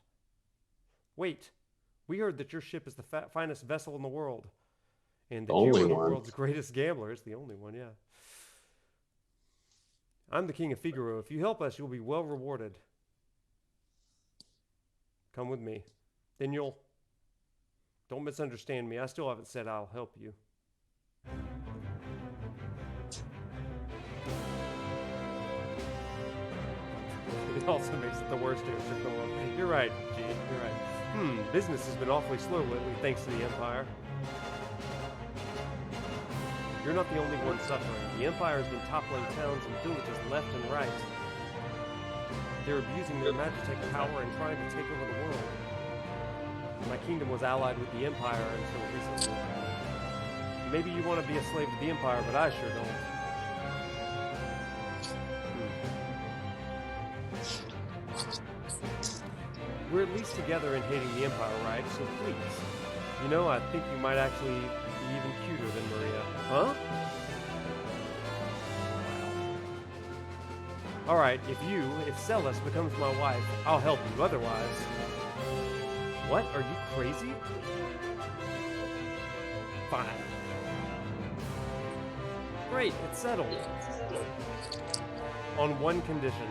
Wait. We heard that your ship is the finest vessel in the world. And that you are the world's greatest gambler. It's the only one, yeah. I'm the king of Figaro. If you help us, you'll be well rewarded. Come with me. Then you'll... Don't misunderstand me. I still haven't said I'll help you. It also makes it the worst answer in the world. You're right, G. You're right. Business has been awfully slow lately, thanks to the Empire. You're not the only one suffering. The Empire has been toppling towns and villages left and right. They're abusing their Magitech power and trying to take over the world. My kingdom was allied with the Empire until recently. Maybe you want to be a slave to the Empire, but I sure don't. We're at least together in hating the Empire, right? So please. You know, I think you might actually be even cuter than Maria. Huh? Alright, if Celis becomes my wife, I'll help you. Otherwise... What? Are you crazy? Fine. Great, it's settled. On one condition.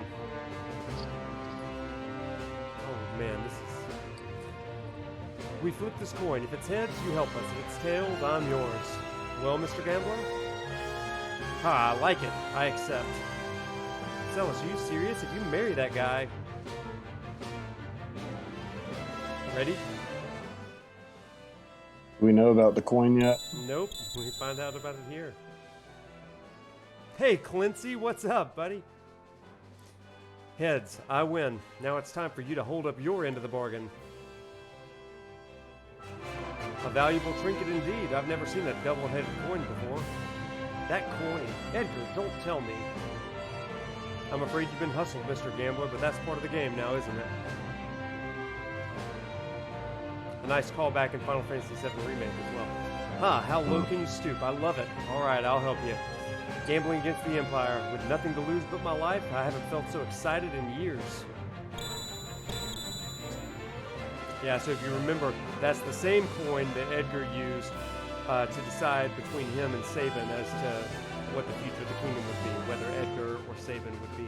Oh man, this is... We flip this coin. If it's heads, you help us. If it's tails, I'm yours. Well, Mr. Gambler? Ha, I like it. I accept. Celis, are you serious? If you marry that guy... Ready? Do we know about the coin yet? Nope. We find out about it here. Hey, Clancy, what's up, buddy? Heads, I win. Now it's time for you to hold up your end of the bargain. A valuable trinket indeed. I've never seen a double-headed coin before. That coin. Edgar, don't tell me. I'm afraid you've been hustled, Mr. Gambler, but that's part of the game now, isn't it? A nice callback in Final Fantasy VII Remake as well. Ha, how low can you stoop? I love it. Alright, I'll help you. Gambling against the Empire. With nothing to lose but my life, I haven't felt so excited in years. Yeah, so if you remember, that's the same coin that Edgar used to decide between him and Sabin as to what the future of the kingdom would be, whether Edgar or Sabin would be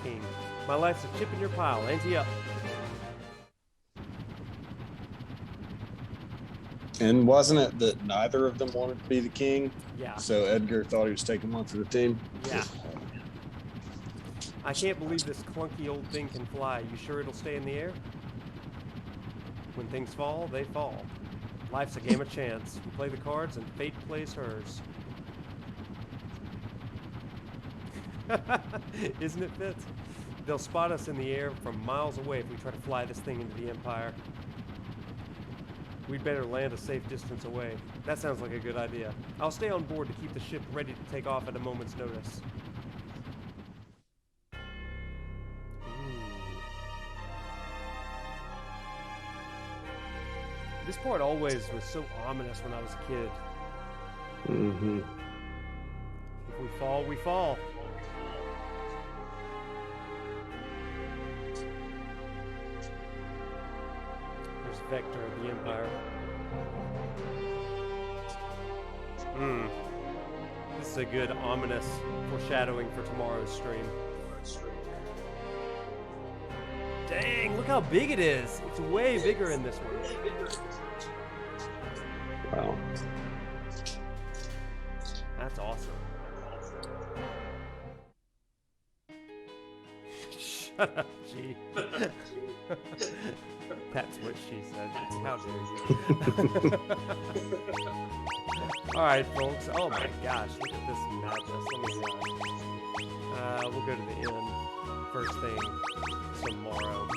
king. My life's a chip in your pile. Ante up. And wasn't it that neither of them wanted to be the king? Yeah. So Edgar thought he was taking one for the team? Yeah. I can't believe this clunky old thing can fly. You sure it'll stay in the air? When things fall, they fall. Life's a game of chance. You play the cards and fate plays hers. Isn't it, Fitz? They'll spot us in the air from miles away if we try to fly this thing into the Empire. We'd better land a safe distance away. That sounds like a good idea. I'll stay on board to keep the ship ready to take off at a moment's notice. This part always was so ominous when I was a kid. Mm-hmm. If we fall, we fall. There's Vector of the Empire. This is a good ominous foreshadowing for tomorrow's stream. Dang, look how big it is. It's way bigger in this one. Wow. That's awesome. Shut up, G. That's what she said. How dare you. Alright, folks. Oh my gosh, look at this madness. Let me, we'll go to the end first thing tomorrow.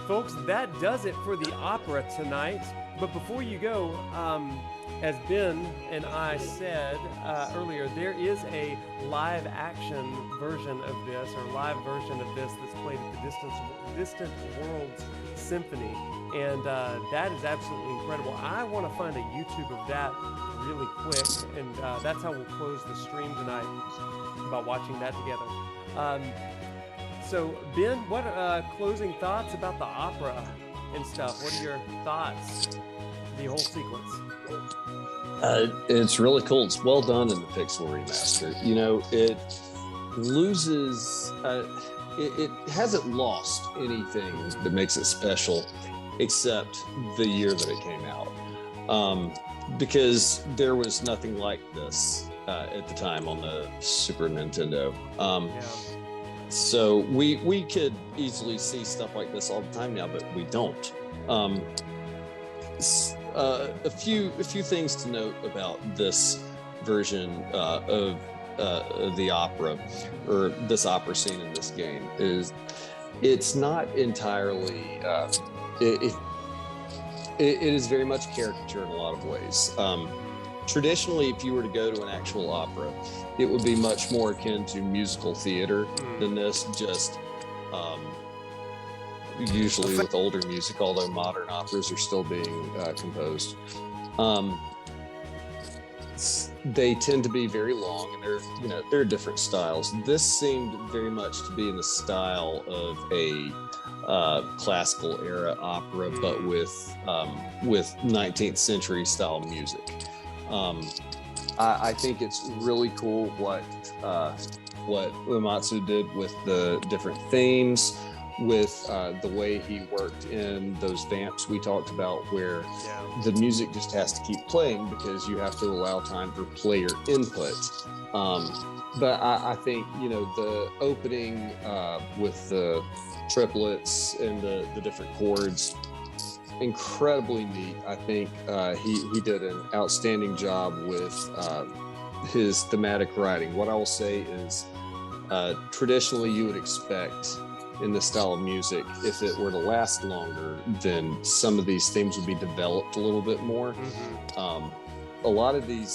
Folks, that does it for the opera tonight. But before you go, as Ben and I said earlier, there is a live action version of this, or live version of this, that's played at the Distant Worlds Symphony, and that is absolutely incredible. I want to find a YouTube of that really quick, and that's how we'll close the stream tonight, by watching that together. So, Ben, what closing thoughts about the opera and stuff? What are your thoughts? The whole sequence. It's really cool. It's well done in the Pixel remaster. You know, it loses. It hasn't lost anything that makes it special, except the year that it came out, because there was nothing like this at the time on the Super Nintendo. So we could easily see stuff like this all the time now, but we don't. A few things to note about this version of the opera, or this opera scene in this game, is it's not entirely. It is very much caricature in a lot of ways. Traditionally, if you were to go to an actual opera, it would be much more akin to musical theater than this, just usually with older music, although modern operas are still being composed. They tend to be very long, and there are different styles. This seemed very much to be in the style of a classical era opera, but with 19th century style music. I think it's really cool what Uematsu did with the different themes, with the way he worked in those vamps we talked about, where the music just has to keep playing because you have to allow time for player input. But I think, the opening with the triplets and the different chords, incredibly neat. I think he did an outstanding job with his thematic writing. What I will say is, traditionally you would expect in this style of music, if it were to last longer, then some of these themes would be developed a little bit more. A lot of the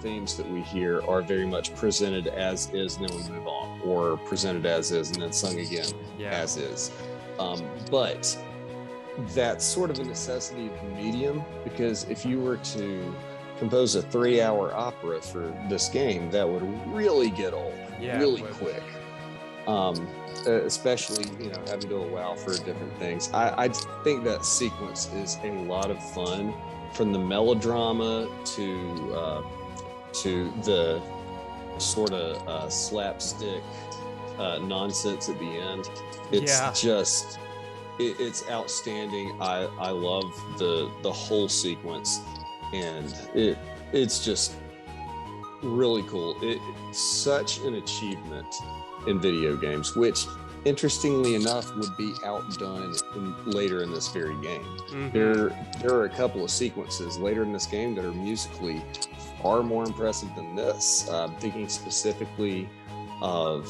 themes that we hear are very much presented as is, and then we move on, or presented as is and then sung again as is. But that's sort of a necessity of the medium, because if you were to compose a 3-hour opera for this game, that would really get old really quick. Especially, having to allow for different things. I think that sequence is a lot of fun, from the melodrama to the sort of slapstick nonsense at the end. It's just, it's outstanding. I love the whole sequence, and it's just really cool. It's such an achievement in video games, which interestingly enough would be outdone later in this very game. There are a couple of sequences later in this game that are musically far more impressive than this. Thinking specifically of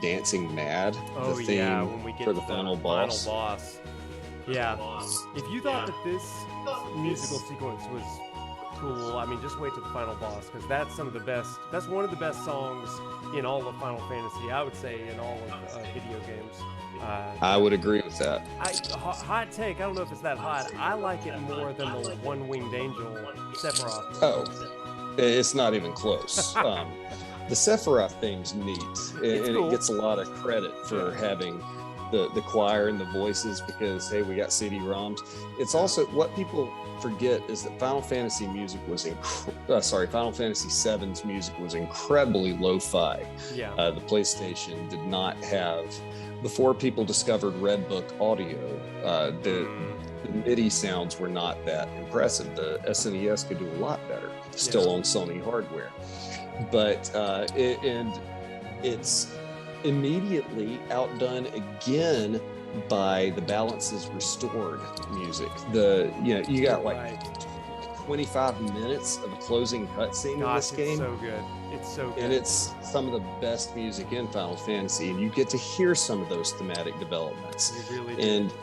Dancing Mad, the theme when we get for the to final boss. Yeah. If you thought that this musical sequence was cool, I mean, just wait till the final boss, because that's one of the best songs in all of Final Fantasy, I would say, in all of video games. I would agree with that. Hot take, I don't know if it's that hot. I like it more than the One-Winged Angel Sephiroth. Oh, it's not even close. The Sephiroth theme's neat, and cool. it gets a lot of credit for having the choir and the voices, because hey, we got CD-ROMs. It's also what people forget is that Final Fantasy music was Final Fantasy VII's music was incredibly lo-fi. Yeah. The PlayStation did not have, before people discovered Red Book audio, the MIDI sounds were not that impressive. The SNES could do a lot better, still on Sony hardware. But it's immediately outdone again by the Balances Restored music. You got like 25 minutes of a closing cutscene in this game. It's so good. And it's some of the best music in Final Fantasy, and you get to hear some of those thematic developments. You really do. And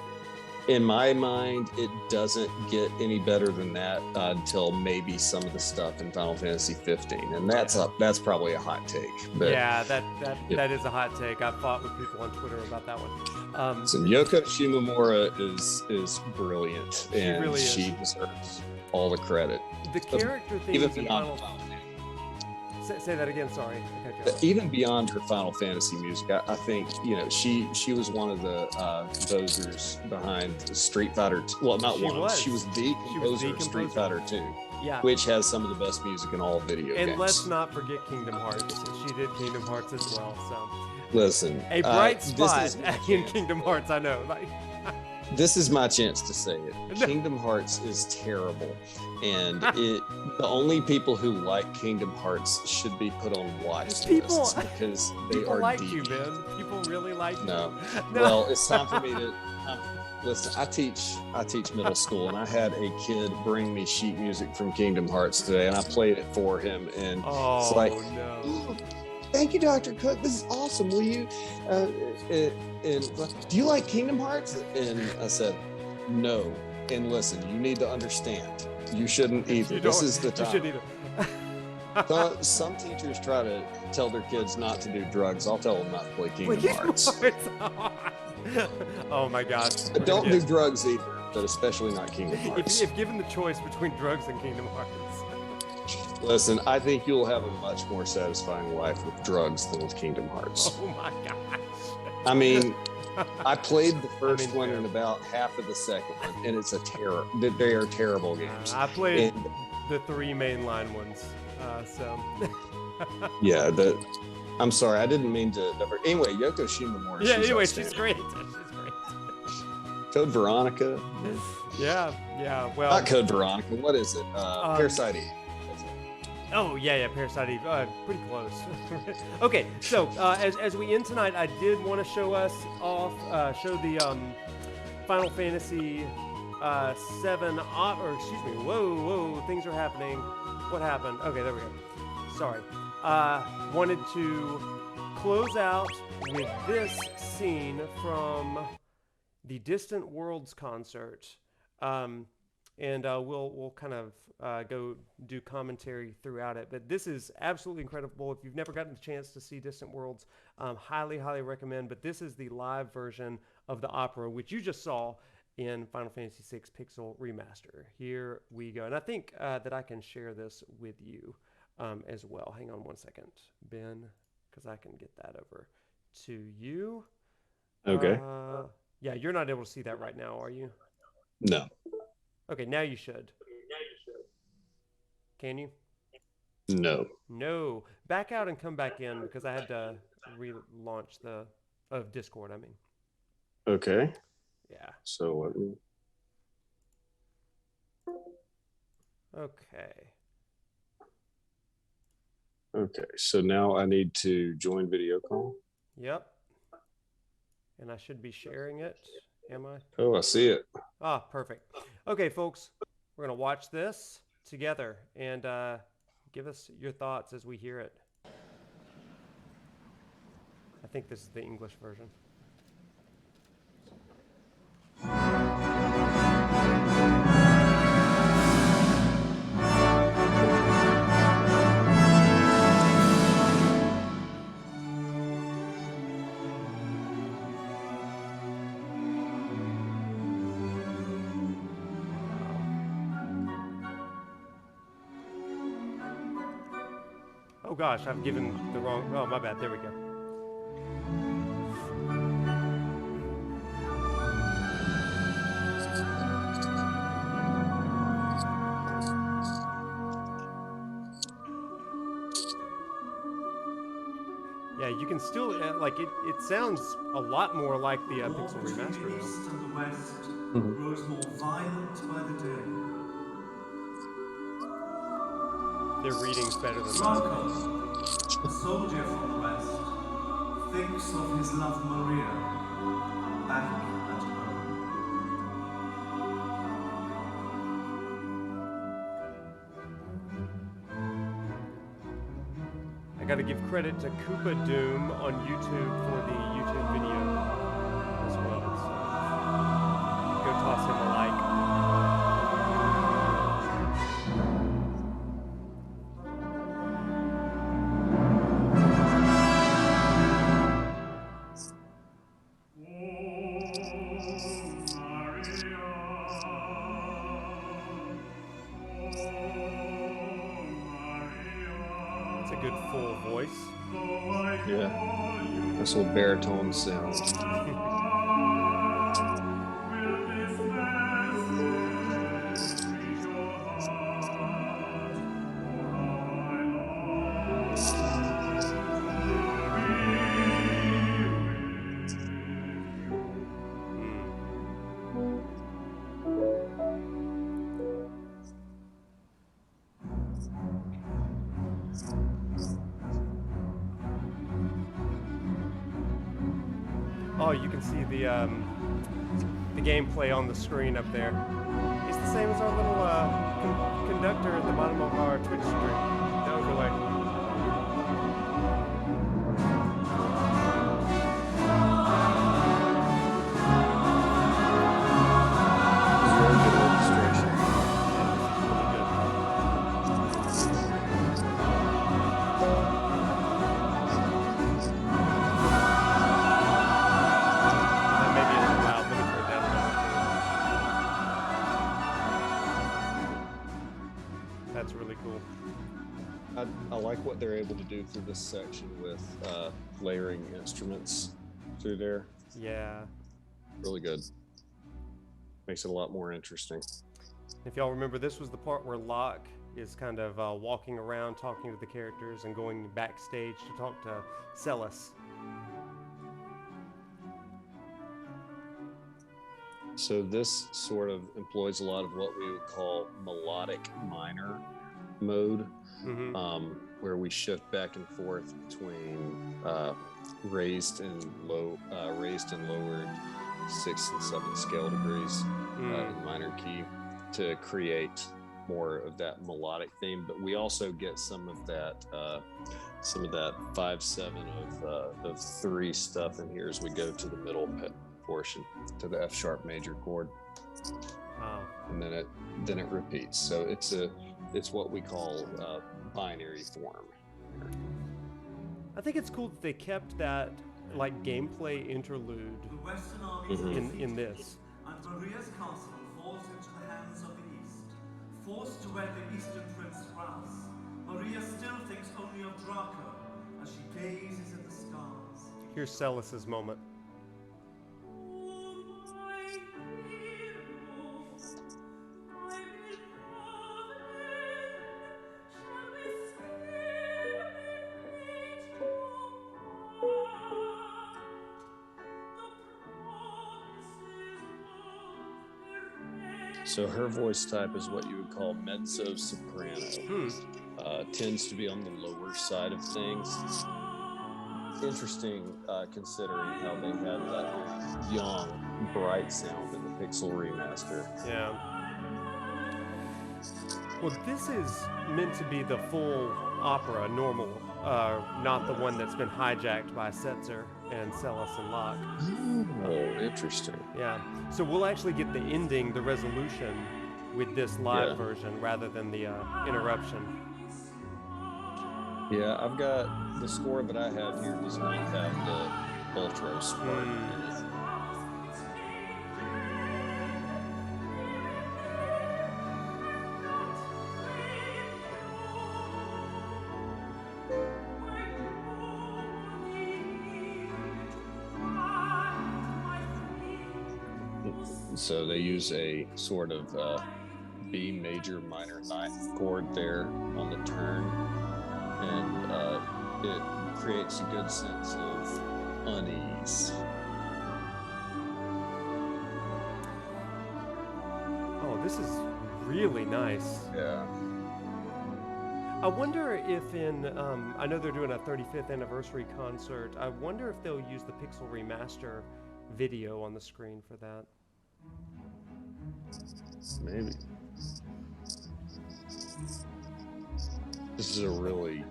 in my mind, it doesn't get any better than that until maybe some of the stuff in Final Fantasy 15, and that's probably a hot take. But yeah, that is a hot take. I've fought with people on Twitter about that one. So Yoko Shimomura is brilliant, and really is. she deserves all the credit. The character Even themes in beyond Final Say that again. Sorry. even beyond her Final Fantasy music, I think she was one of the composers behind Street Fighter. Well, not one. She was the composer of Street Fighter 2, which has some of the best music in all video games. And let's not forget Kingdom Hearts. She did Kingdom Hearts as well. So listen, a bright spot in Kingdom Hearts. I know. This is my chance to say it. Kingdom Hearts is terrible, and the only people who like Kingdom Hearts should be put on watch lists because they are like deep. you, Ben. People really like you. No. Well, it's time for me to listen. I teach middle school, and I had a kid bring me sheet music from Kingdom Hearts today, and I played it for him, and it's like, oh, thank you, Dr. Cook. This is awesome. Will you? And do you like Kingdom Hearts? And I said, no. And listen, you need to understand. You shouldn't either. This is the time. You shouldn't either. Some teachers try to tell their kids not to do drugs. I'll tell them not to play Kingdom Hearts. Oh my gosh. But don't do drugs either, but especially not Kingdom Hearts. If given the choice between drugs and Kingdom Hearts. Listen, I think you'll have a much more satisfying life with drugs than with Kingdom Hearts. Oh my gosh. I mean, I played the first one and about half of the second one, and it's they are terrible games. I played the 3 mainline ones, so. Yeah, I'm sorry, I didn't mean to. Anyway, Yoko Shimomura. Yeah, anyway, she's great. Code Veronica. Yeah. Well, not Code Veronica. What is it? Parasite Eve. Oh, yeah, Parasite Eve. Pretty close. Okay, so as we end tonight, I did want to show the Final Fantasy 7, whoa, things are happening. What happened? Okay, there we go. Sorry. Wanted to close out with this scene from the Distant Worlds concert. And we'll kind of go do commentary throughout it. But this is absolutely incredible. If you've never gotten the chance to see Distant Worlds, highly recommend. But this is the live version of the opera, which you just saw in Final Fantasy VI Pixel Remaster. Here we go. And I think that I can share this with you as well. Hang on one second, Ben, because I can get that over to you. Okay. Yeah, you're not able to see that right now, are you? No. Okay, now you should. Can you? No. Back out and come back in because I had to relaunch Discord, I mean. Okay. Yeah. So let me. Okay. Okay, so now I need to join video call. Yep. And I should be sharing it. Am I? Oh, I see it. Ah, perfect. Okay, folks, we're going to watch this together and give us your thoughts as we hear it. I think this is the English version. Oh gosh, I've given the wrong. Oh, my bad. There we go. Yeah, you can still like it. It sounds a lot more like the Pixel remaster The now. east and the west grows more violent by the day. Their reading's better than mine. Draco, a soldier from the west, thinks of his love Maria back at home. I gotta give credit to Koopa Doom on YouTube for the YouTube video as well. So go toss him a like. It's a good full voice. Yeah, this little baritone sound. Oh, you can see the gameplay on the screen up there. It's the same as our little conductor at the bottom of our Twitch stream. The overlay. Very good orchestration. That may be a little loud. Let me turn it down a little. That's really cool. I like what they're able to do through this section with layering instruments through there. Yeah. Really good. Makes it a lot more interesting. If y'all remember, this was the part where Locke is kind of walking around talking to the characters and going backstage to talk to Celis. So this sort of employs a lot of what we would call melodic minor mode, where we shift back and forth between raised and lowered 6th and 7th scale degrees in minor key to create more of that melodic theme. But we also get some of that 5/7 of 3 stuff in here as we go to the middle portion, to the F sharp major chord. Wow. And then it repeats. So it's what we call binary form. I think it's cool that they kept that like gameplay interlude The Western armies are in defeated, this. and Maria's castle falls into the hands of the East. Forced to wed the Eastern Prince Ras, Maria still thinks only of Draco as she gazes at the stars. Here's Celis's moment. So her voice type is what you would call mezzo soprano. tends to be on the lower side of things. Interesting, considering how they had that young, bright sound in the Pixel remaster. Yeah. Well, this is meant to be the full opera, normal, not the one that's been hijacked by Setzer and Celis and Locke. Oh, interesting. Yeah. So we'll actually get the ending, the resolution, with this live Yeah. version rather than the interruption. Yeah, I've got the score that I have here does not have the Ultros part in it. So they use a sort of B major minor ninth chord there on the turn, and it creates a good sense of unease. Oh, this is really nice. Yeah. I wonder if in, I know they're doing a 35th anniversary concert. I wonder if they'll use the Pixel Remaster video on the screen for that. Maybe. This is a really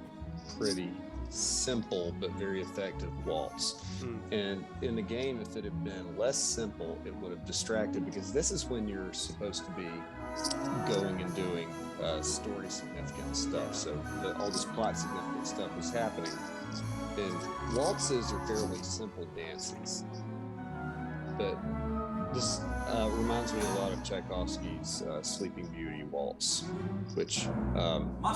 pretty, simple, but very effective waltz. And in the game, if it had been less simple, it would have distracted, because this is when you're supposed to be going and doing story significant stuff. So all this plot significant stuff is happening. And waltzes are fairly simple dances. But this reminds me a lot of Tchaikovsky's Sleeping Beauty waltz, which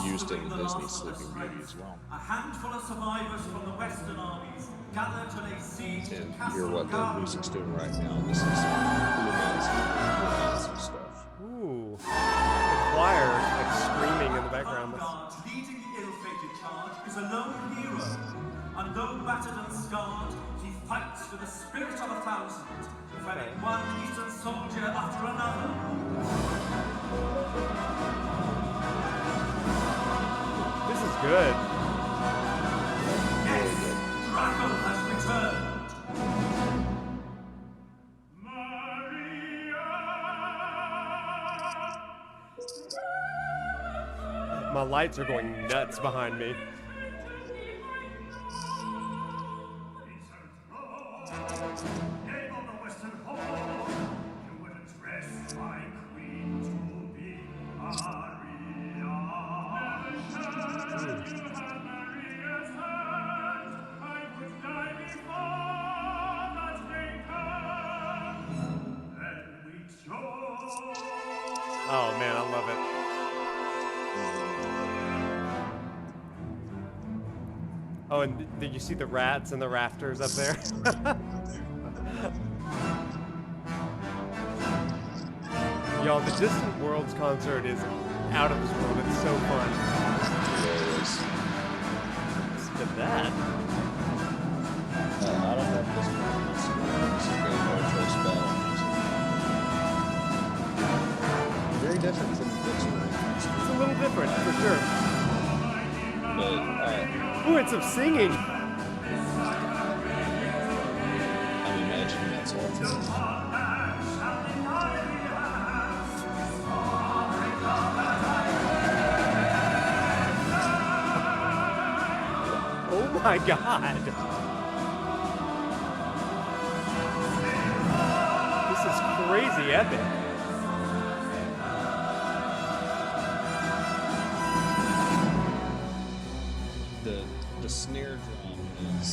used in the Disney Sleeping Beauty as well. A handful of survivors from the Western armies gathered to lay siege to And Castle hear what the Garden. music's doing right now. This is reminds me of stuff. Ooh. The choir, like, screaming in the background. Vanguard leading the ill-fated charge is a lone hero, and though battered and scarred, he fights with the spirit of 1,000, felling one Eastern soldier after another. This is good. Yes, Draco has returned. My lights are going nuts behind me. Name of the Western Hall, you would address my queen to be Maria. Never should you have Maria's hand. I would die before that day comes. Then we join. Oh man, I love it. Oh, and did you see the rats and the rafters up there? Y'all, the Distant Worlds concert is out of this world. It's so fun. Look at that. I don't have this one. This is very Ultros battle. Very different from the Pixel remaster. It's a little different, for sure. But Ooh, and some singing. I'm imagining that's Ultros. Oh my god. This is crazy epic. The snare drum is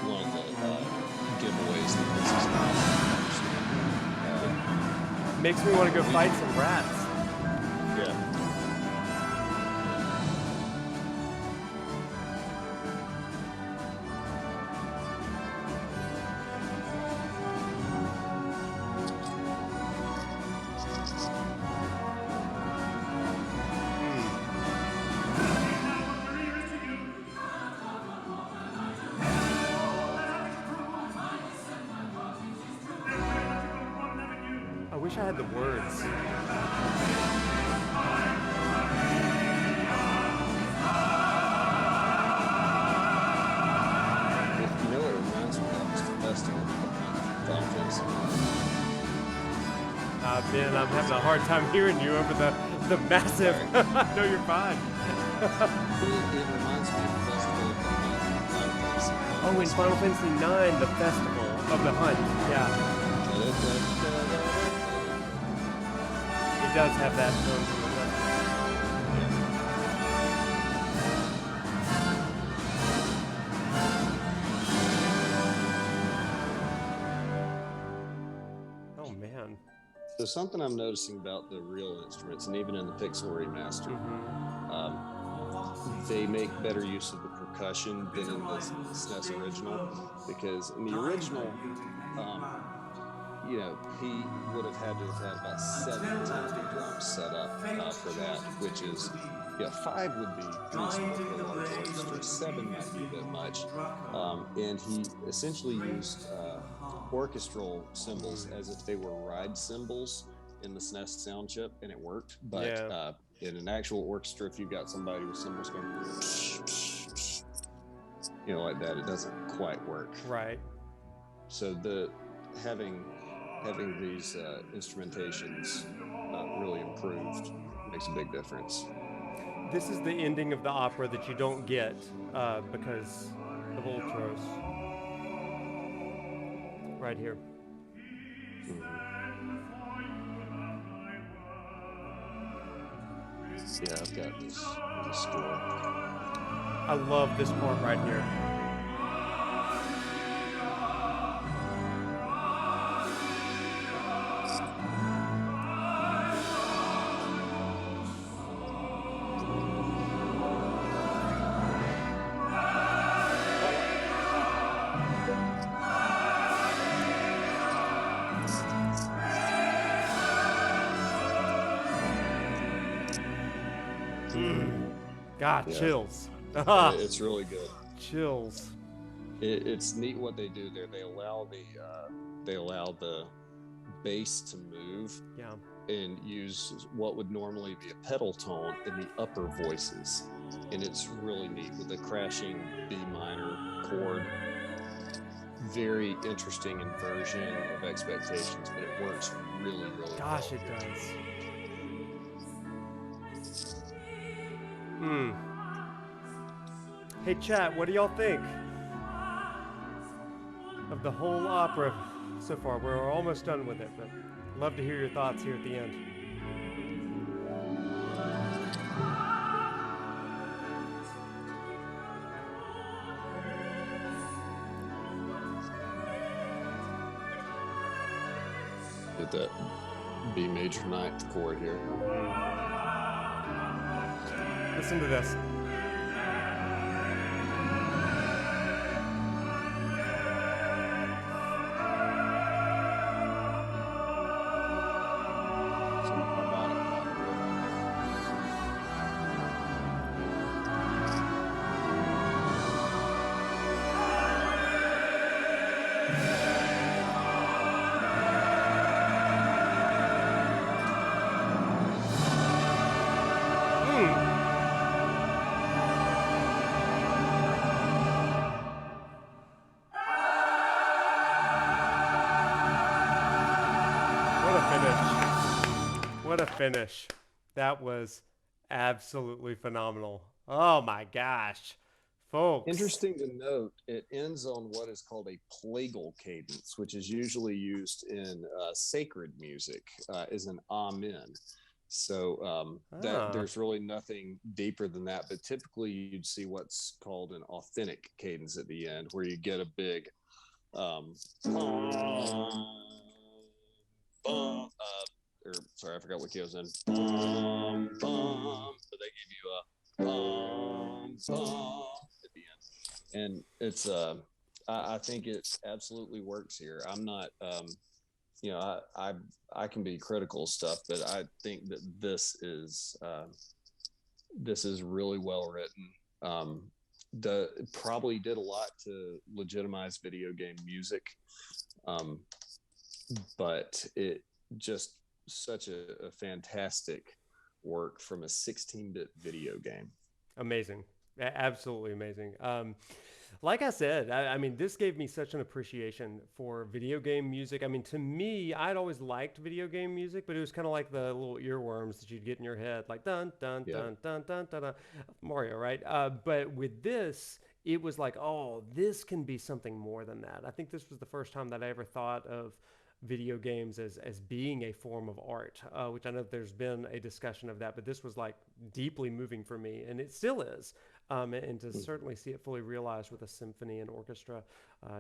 one of the giveaways that this is Makes me want to go fight some rats. yeah. I wish I had the words. Man, I'm having a hard time hearing you over the massive. No, you're fine. It reminds me of the festival of the hunt. Oh, in Final Fantasy IX, the festival of the hunt. Yeah, it does have that tone to it. Oh man. So something I'm noticing about the real instruments, and even in the Pixel remaster, they make better use of the percussion than in the SNES original, because in the original, he would have had about 7 tempo drums set up for that, which is, 5 would be reasonable for a large orchestra, 7 might be a bit much. And he essentially used orchestral cymbals as if they were ride cymbals in the SNES sound chip, and it worked. But in an actual orchestra, if you've got somebody with cymbals going, like that, it doesn't quite work. Right. So having these instrumentations really improved makes a big difference. This is the ending of the opera that you don't get because of Ultros. Right here. Yeah, I've got this score. I love this part right here. God, Yeah. chills. It's really good. Chills. It's neat what they do there. They allow the bass to move, Yeah. and use what would normally be a pedal tone in the upper voices, and it's really neat with the crashing B minor chord. Very interesting inversion of expectations, but it works really, really Gosh, well. it does. Hey, chat, what do y'all think of the whole opera so far? We're almost done with it, but love to hear your thoughts here at the end. Get that B major ninth chord here. Listen to this. Some harmonic What a finish. That was absolutely phenomenal. Oh my gosh. Folks. Interesting to note, it ends on what is called a plagal cadence, which is usually used in sacred music as an amen. So there's really nothing deeper than that, but typically you'd see what's called an authentic cadence at the end, where you get a big or sorry, I forgot what key I was in. But they give you a at the end, and it's I think it absolutely works here. I'm not I can be critical of stuff, but I think that this is really well written. Probably did a lot to legitimize video game music, but it just such a fantastic work from a 16-bit video game. Amazing. Absolutely amazing. Like I said, I mean, this gave me such an appreciation for video game music. I mean, to me, I'd always liked video game music, but it was kind of like the little earworms that you'd get in your head, like dun dun Yep. dun dun dun dun, dun Mario, right? But with this, it was like, oh, this can be something more than that. I think this was the first time that I ever thought of video games as being a form of art, which I know there's been a discussion of that, but this was like deeply moving for me, and it still is. And to certainly see it fully realized with a symphony and orchestra,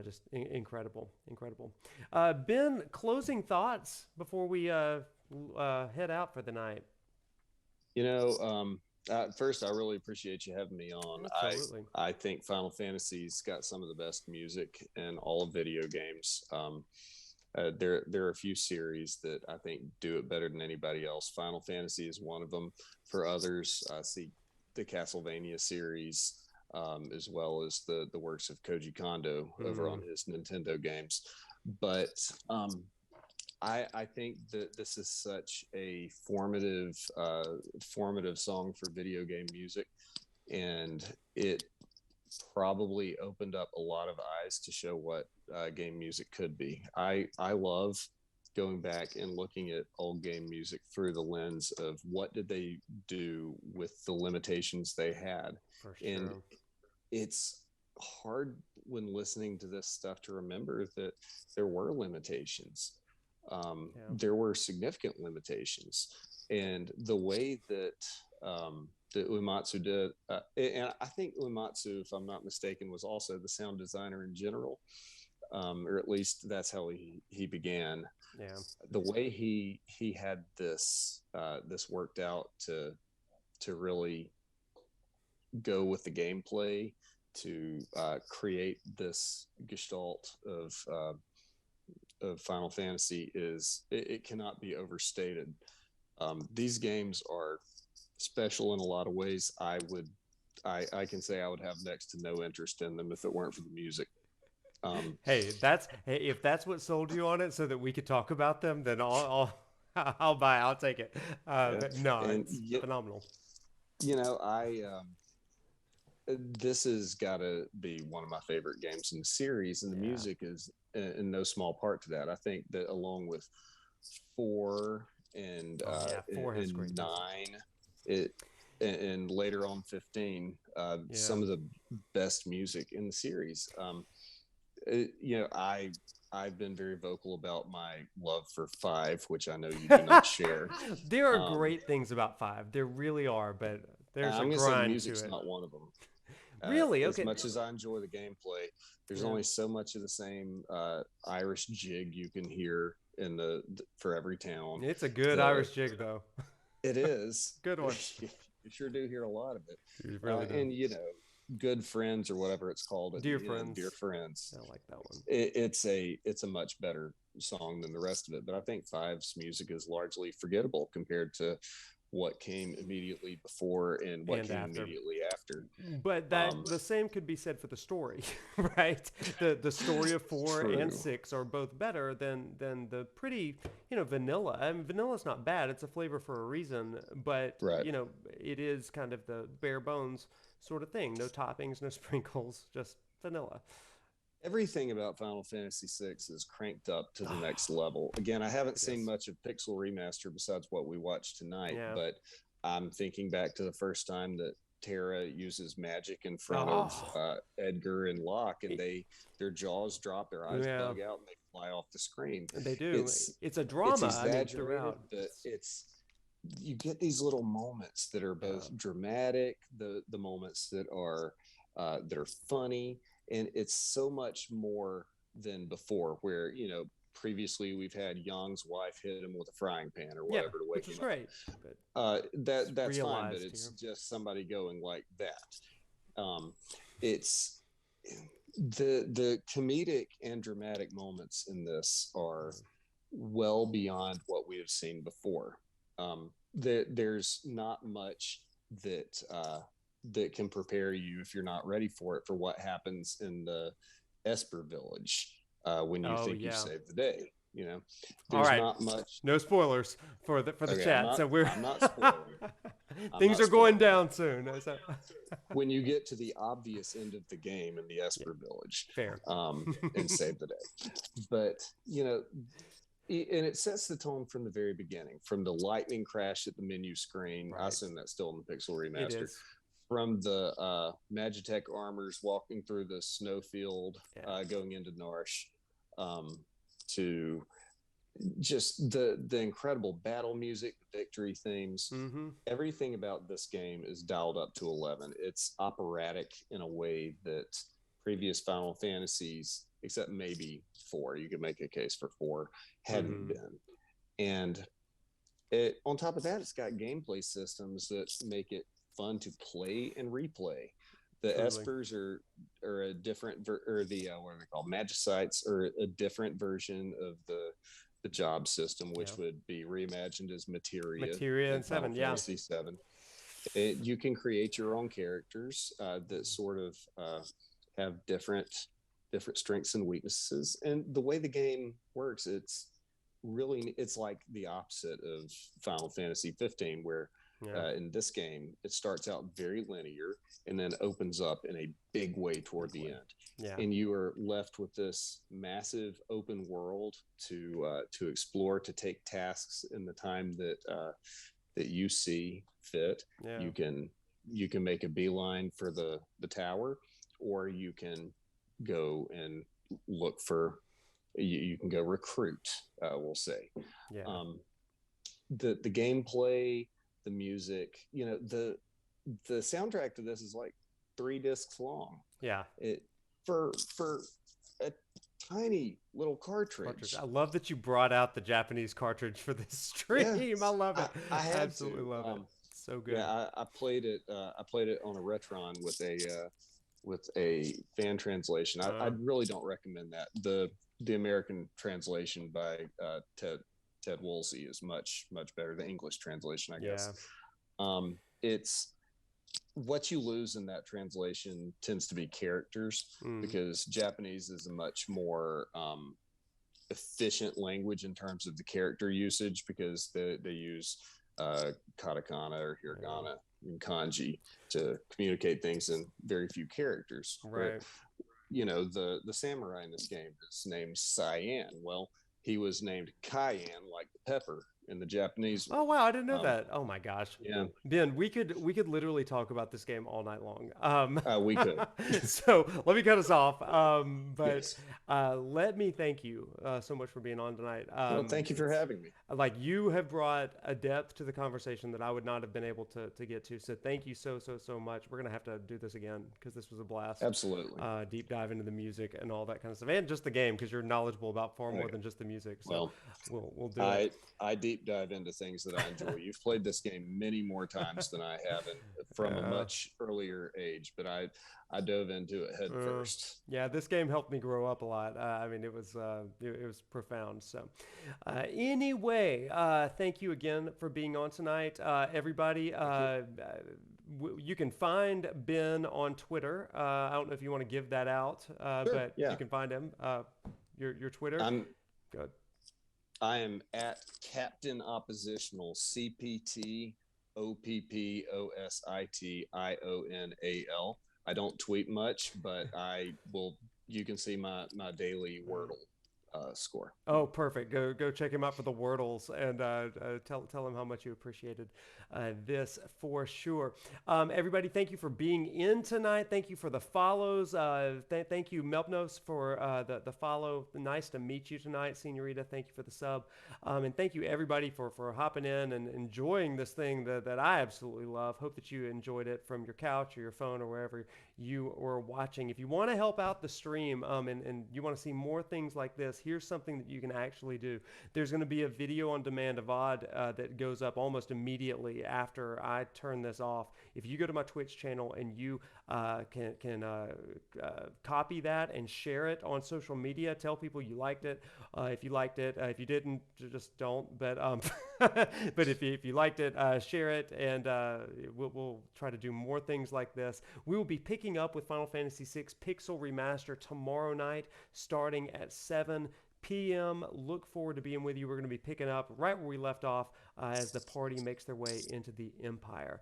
just incredible, incredible. Ben, closing thoughts before we head out for the night. You know, first, I really appreciate you having me on. Absolutely. I think Final Fantasy's got some of the best music in all of video games. There are a few series that I think do it better than anybody else. Final Fantasy is one of them. For others, I see the Castlevania series, as well as the works of Koji Kondo over on his Nintendo games. But I think that this is such a formative song for video game music, and it probably opened up a lot of eyes to show what game music could be. I love going back and looking at old game music through the lens of what did they do with the limitations they had. For sure. And it's hard when listening to this stuff to remember that there were limitations. There were significant limitations, and the way that that Uematsu did, and I think Uematsu, if I'm not mistaken, was also the sound designer in general, or at least that's how he began. Yeah. The way he had this worked out to really go with the gameplay, to create this gestalt of Final Fantasy it cannot be overstated. These games are special in a lot of ways. I can say I would have next to no interest in them if it weren't for the music. Hey, if that's what sold you on it, so that we could talk about them, then I'll I'll take it. But no, it's phenomenal. You know, this has got to be one of my favorite games in the series, and the music is in no small part to that. I think that along with 4 and 4 has great 9, and later on 15, some of the best music in the series. You know, I've been very vocal about my love for 5, which I know you do not share. There are great things about 5. There really are, but there's I'm a gonna say grind music's to it. not one of them. Really? Okay. As much as I enjoy the gameplay, there's only so much of the same Irish jig you can hear in for every town. It's a good Irish jig, though. It is. Good one. You sure do hear a lot of it. You really do. And you know, Good Friends or whatever it's called. Dear Friends. Dear Friends. I like that one. It's a much better song than the rest of it. But I think 5's music is largely forgettable compared to what came immediately before and what came immediately after. But the same could be said for the story, right? The story of 4 and 6 are both better than the pretty, vanilla. I mean, vanilla's not bad. It's a flavor for a reason, but it is kind of the bare bones sort of thing. No toppings, no sprinkles, just vanilla. Everything about Final Fantasy VI is cranked up to the next level. Again, I haven't seen much of Pixel Remaster besides what we watched tonight, but I'm thinking back to the first time that Terra uses magic in front of Edgar and Locke, and their jaws drop, their eyes bug out, and they fly off the screen. They do. It's a drama. It's exaggerated, throughout. But you get these little moments that are both dramatic, the moments that are funny. And it's so much more than before, where, previously we've had Young's wife hit him with a frying pan or whatever to wake him up. Great. That's fine, but it's just somebody going like that. It's the comedic and dramatic moments in this are well beyond what we have seen before. There's not much that can prepare you, if you're not ready for it, for what happens in the Esper village when you think you saved the day. You know, All there's right. not much. No spoilers for the Okay, chat. So we're I'm not spoiling. I'm things not are going spoiling. down soon. So When you get to the obvious end of the game in the Esper Village, fair. and save the day. But you know, and it sets the tone from the very beginning, from the lightning crash at the menu screen. I Right. assume that's still in the Pixel It Remaster. is. From the Magitech armors walking through the snowfield, going into Narsh, to just the incredible battle music, the victory themes. Mm-hmm. Everything about this game is dialed up to 11. It's operatic in a way that previous Final Fantasies, except maybe 4, you could make a case for 4, hadn't been. And on top of that, it's got gameplay systems that make it fun to play and replay. The Espers are a different or the what are they called? Magicites are a different version of the job system, which would be reimagined as Materia in 7, yeah. Fantasy 7. You can create your own characters that sort of have different strengths and weaknesses. And the way the game works, it's like the opposite of Final Fantasy 15, where in this game it starts out very linear and then opens up in a big way toward the end. Yeah. And you are left with this massive open world to explore, to take tasks in the time that you see fit. Yeah. You can make a beeline for the tower, or you can go and look for. You can go recruit. We'll say. Yeah. The gameplay, the music. You know, the soundtrack to this is like 3 discs long. Yeah. For a tiny little cartridge. I love that you brought out the Japanese cartridge for this stream. Yeah, I love it. I absolutely love it. So good. Yeah, I played it. I played it on a Retron with a fan translation. I really don't recommend that. The American translation by Ted Woolsey is much better. The English translation, I guess. Yeah. It's what you lose in that translation tends to be characters, because Japanese is a much more efficient language in terms of the character usage, because they use katakana or hiragana and kanji to communicate things in very few characters. Right. But, you know, the samurai in this game is named Cyan. Well, he was named Cayenne, like the pepper in the Japanese. Oh wow, I didn't know that. Oh my gosh. Yeah. Ben, we could literally talk about this game all night long. We could. So let me cut us off. But yes. Let me thank you so much for being on tonight. Well, thank you for having me. Like, you have brought a depth to the conversation that I would not have been able to get to. So thank you so much. We're gonna have to do this again, because this was a blast. Absolutely. Deep dive into the music and all that kind of stuff, and just the game, because you're knowledgeable about far more than just the music. So we'll do it. I deep dive into things that I enjoy. You've played this game many more times than I have, and from a much earlier age, but I dove into it head first. Yeah, this game helped me grow up a lot. I mean, it was profound. So anyway, thank you again for being on tonight, everybody. You can find Ben on Twitter. I don't know if you want to give that out, Sure, but you can find him. Your Twitter. Good. I am at Captain Oppositional, CPTOPPOSITIONAL. I don't tweet much, but you can see my daily Wordle score. Oh, perfect. Go check him out for the Wordles, and tell him how much you appreciated this for sure. Everybody, thank you for being in tonight. Thank you for the follows. Thank you, Melpnos, for the follow. Nice to meet you tonight, Senorita. Thank you for the sub. And thank you, everybody, for hopping in and enjoying this thing that I absolutely love. Hope that you enjoyed it from your couch or your phone or wherever you were watching. If you want to help out the stream and you want to see more things like this, here's something that you can actually do. There's going to be a video on demand, a VOD, that goes up almost immediately after I turn this off. If you go to my Twitch channel and you can copy that and share it on social media, tell people you liked it. If you liked it, if you didn't, just don't. But but if you liked it, share it, and we'll try to do more things like this. We will be picking up with Final Fantasy VI Pixel Remaster tomorrow night, starting at 7 p.m. Look forward to being with you. We're going to be picking up right where we left off as the party makes their way into the Empire.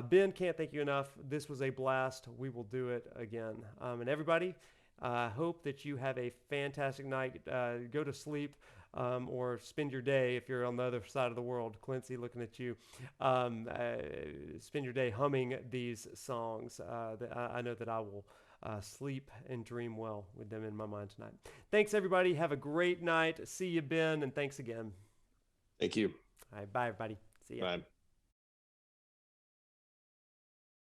Ben, can't thank you enough. This was a blast. We will do it again. And everybody, I hope that you have a fantastic night. Go to sleep. Or spend your day, if you're on the other side of the world, Quincy, looking at you, spend your day humming these songs. I know that I will sleep and dream well with them in my mind tonight. Thanks, everybody. Have a great night. See you, Ben, and thanks again. Thank you. All right, bye, everybody. See ya. Bye.